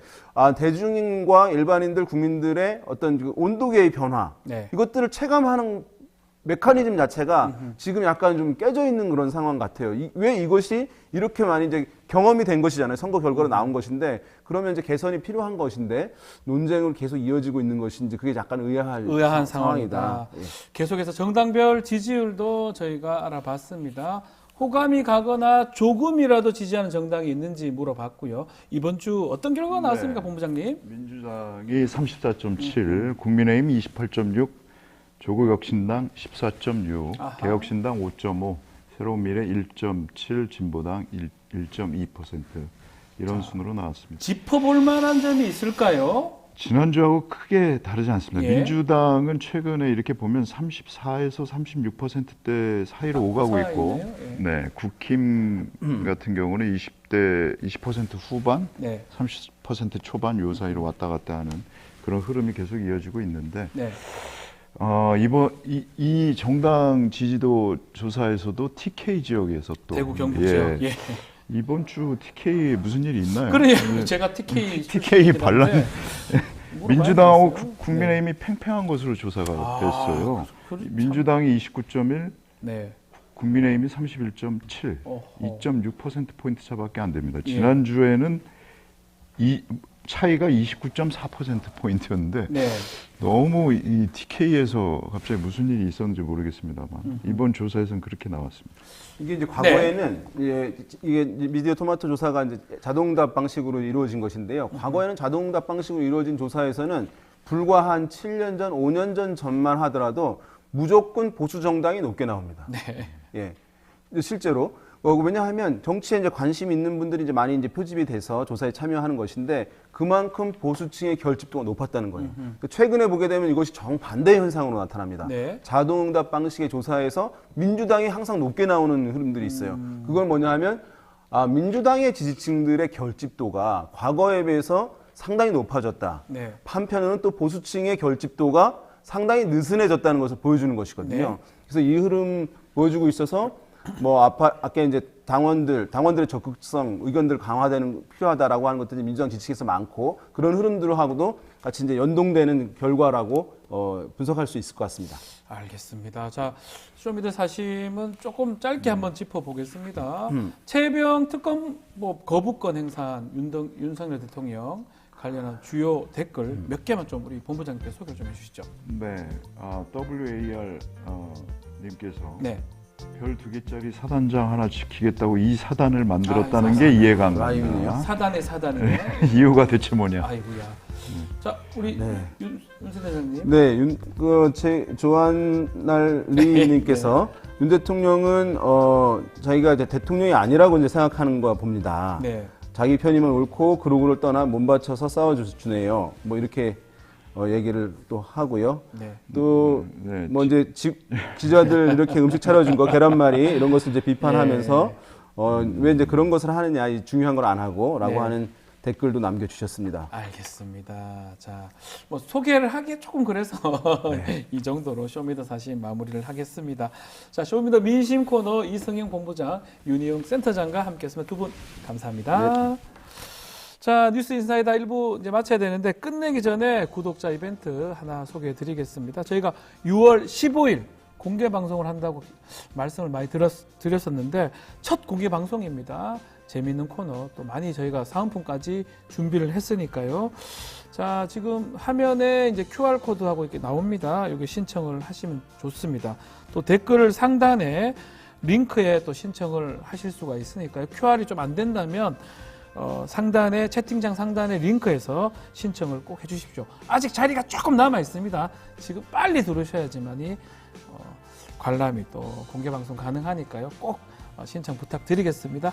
대중과 일반인들 국민들의 어떤 그 온도계의 변화 네. 이것들을 체감하는 메커니즘 자체가 지금 약간 좀 깨져 있는 그런 상황 같아요. 왜 이것이 이렇게 많이 이제 경험이 된 것이잖아요. 선거 결과로 나온 것인데 그러면 이제 개선이 필요한 것인데 논쟁을 계속 이어지고 있는 것인지 그게 약간 의아한 상황이다. 예. 계속해서 정당별 지지율도 저희가 알아봤습니다. 호감이 가거나 조금이라도 지지하는 정당이 있는지 물어봤고요. 이번 주 어떤 결과가 나왔습니까, 네. 본부장님? 민주당이 34.7, 국민의힘 28.6, 조국혁신당 14.6, 아하. 개혁신당 5.5, 새로운미래 1.7, 진보당 1.2% 이런 순으로 나왔습니다. 짚어볼 만한 점이 있을까요? 지난주하고 크게 다르지 않습니다. 예. 민주당은 최근에 이렇게 보면 34에서 36%대 사이로 오가고 있고, 사이네요. 예. 네, 국힘 같은 경우는 20% 후반, 네. 30% 초반 요 사이로 왔다 갔다 하는 그런 흐름이 계속 이어지고 있는데, 네. 이 정당 지지도 조사에서도 TK 지역에서 또 대구 경북 지역. 예. 이번 주 TK에 무슨 일이 있나요? 그래요. 네. 제가 TK TK 반란 민주당하고 되겠어요. 국민의힘이 팽팽한 것으로 조사가 아, 됐어요. 그 참- 민주당이 29.1, 네. 국민의힘이 31.7, 어허. 2.6%포인트 차밖에 안 됩니다. 지난주에는 이 차이가 29.4%포인트였는데 네. 너무 이 TK에서 갑자기 무슨 일이 있었는지 모르겠습니다만 이번 조사에서는 그렇게 나왔습니다. 이게 이제 과거에는 이게 미디어 토마토 조사가 이제 자동응답 방식으로 이루어진 것인데요. 과거에는 자동응답 방식으로 이루어진 조사에서는 불과 한 7년 전, 5년 전만 하더라도 무조건 보수 정당이 높게 나옵니다. 네. 예. 근데 실제로 왜냐하면 정치에 이제 관심 있는 분들이 이제 많이 이제 표집이 돼서 조사에 참여하는 것인데 그만큼 보수층의 결집도가 높았다는 거예요. 최근에 보게 되면 이것이 정반대 현상으로 나타납니다. 네. 자동응답 방식의 조사에서 민주당이 항상 높게 나오는 흐름들이 있어요. 그건 뭐냐 하면 민주당의 지지층들의 결집도가 과거에 비해서 상당히 높아졌다. 네. 한편으로는 또 보수층의 결집도가 상당히 느슨해졌다는 것을 보여주는 것이거든요. 네. 그래서 이 흐름 보여주고 있어서 뭐 아까 이제 당원들의 적극성 의견들 강화되는 필요하다라고 하는 것들이 민주당 지지층에서 많고 그런 흐름들하고도 같이 이제 연동되는 결과라고 분석할 수 있을 것 같습니다. 알겠습니다. 자, 쇼미더 사심은 조금 짧게 한번 짚어보겠습니다. 최병 특검 뭐 거부권 행사한 윤석열 대통령 관련한 주요 댓글 몇 개만 좀 우리 본부장님께 소개 좀 해주시죠. 네, WAR 님께서 네. 별 2개짜리 사단장 하나 지키겠다고 이 사단을 만들었다는 아, 게 이해가 안 라임이네요. 갑니다. 사단이네. 이유가 대체 뭐냐? 아이고야. 자, 우리 네. 윤 대장님. 네, 조한날 리님께서 윤 대통령은 자기가 이제 대통령이 아니라고 이제 생각하는 거 봅니다. 네. 자기 편이면 옳고 그루구를 떠나 몸바쳐서 싸워주네요. 뭐 이렇게 얘기를 또 하고요. 네. 또 네, 뭐 이제 기자들 이렇게 음식 차려준 거 계란말이 이런 것을 이제 비판하면서 왜 이제 그런 것을 하느냐 이 중요한 걸 안 하고라고 네. 하는 댓글도 남겨주셨습니다. 알겠습니다. 자, 뭐 소개를 하기 조금 그래서 이 정도로 쇼미더 사심 마무리를 하겠습니다. 자, 쇼미더 민심 코너 이승영 본부장, 윤희용 센터장과 함께했습니다. 두 분 감사합니다. 네. 자, 뉴스 인사이다 1부 이제 마쳐야 되는데 끝내기 전에 구독자 이벤트 하나 소개해 드리겠습니다. 저희가 6월 15일 공개 방송을 한다고 말씀을 많이 드렸었는데 첫 공개 방송입니다. 재미있는 코너 또 많이 저희가 사은품까지 준비를 했으니까요. 자, 지금 화면에 이제 QR 코드하고 이렇게 나옵니다. 여기 신청을 하시면 좋습니다. 또 댓글 상단에 링크에 또 신청을 하실 수가 있으니까요. QR이 좀 안 된다면 상단에 채팅창 상단에 링크에서 신청을 꼭 해주십시오. 아직 자리가 조금 남아 있습니다. 지금 빨리 들으셔야지만이 관람이 또 공개 방송 가능하니까요. 꼭 신청 부탁드리겠습니다.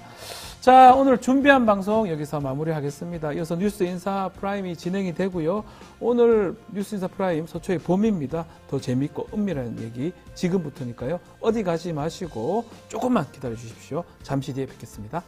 자, 오늘 준비한 방송 여기서 마무리하겠습니다. 이어서 뉴스 인사 프라임이 진행이 되고요. 오늘 뉴스 인사 프라임 서초의 봄입니다. 더 재밌고 은밀한 얘기 지금부터니까요. 어디 가지 마시고 조금만 기다려 주십시오. 잠시 뒤에 뵙겠습니다.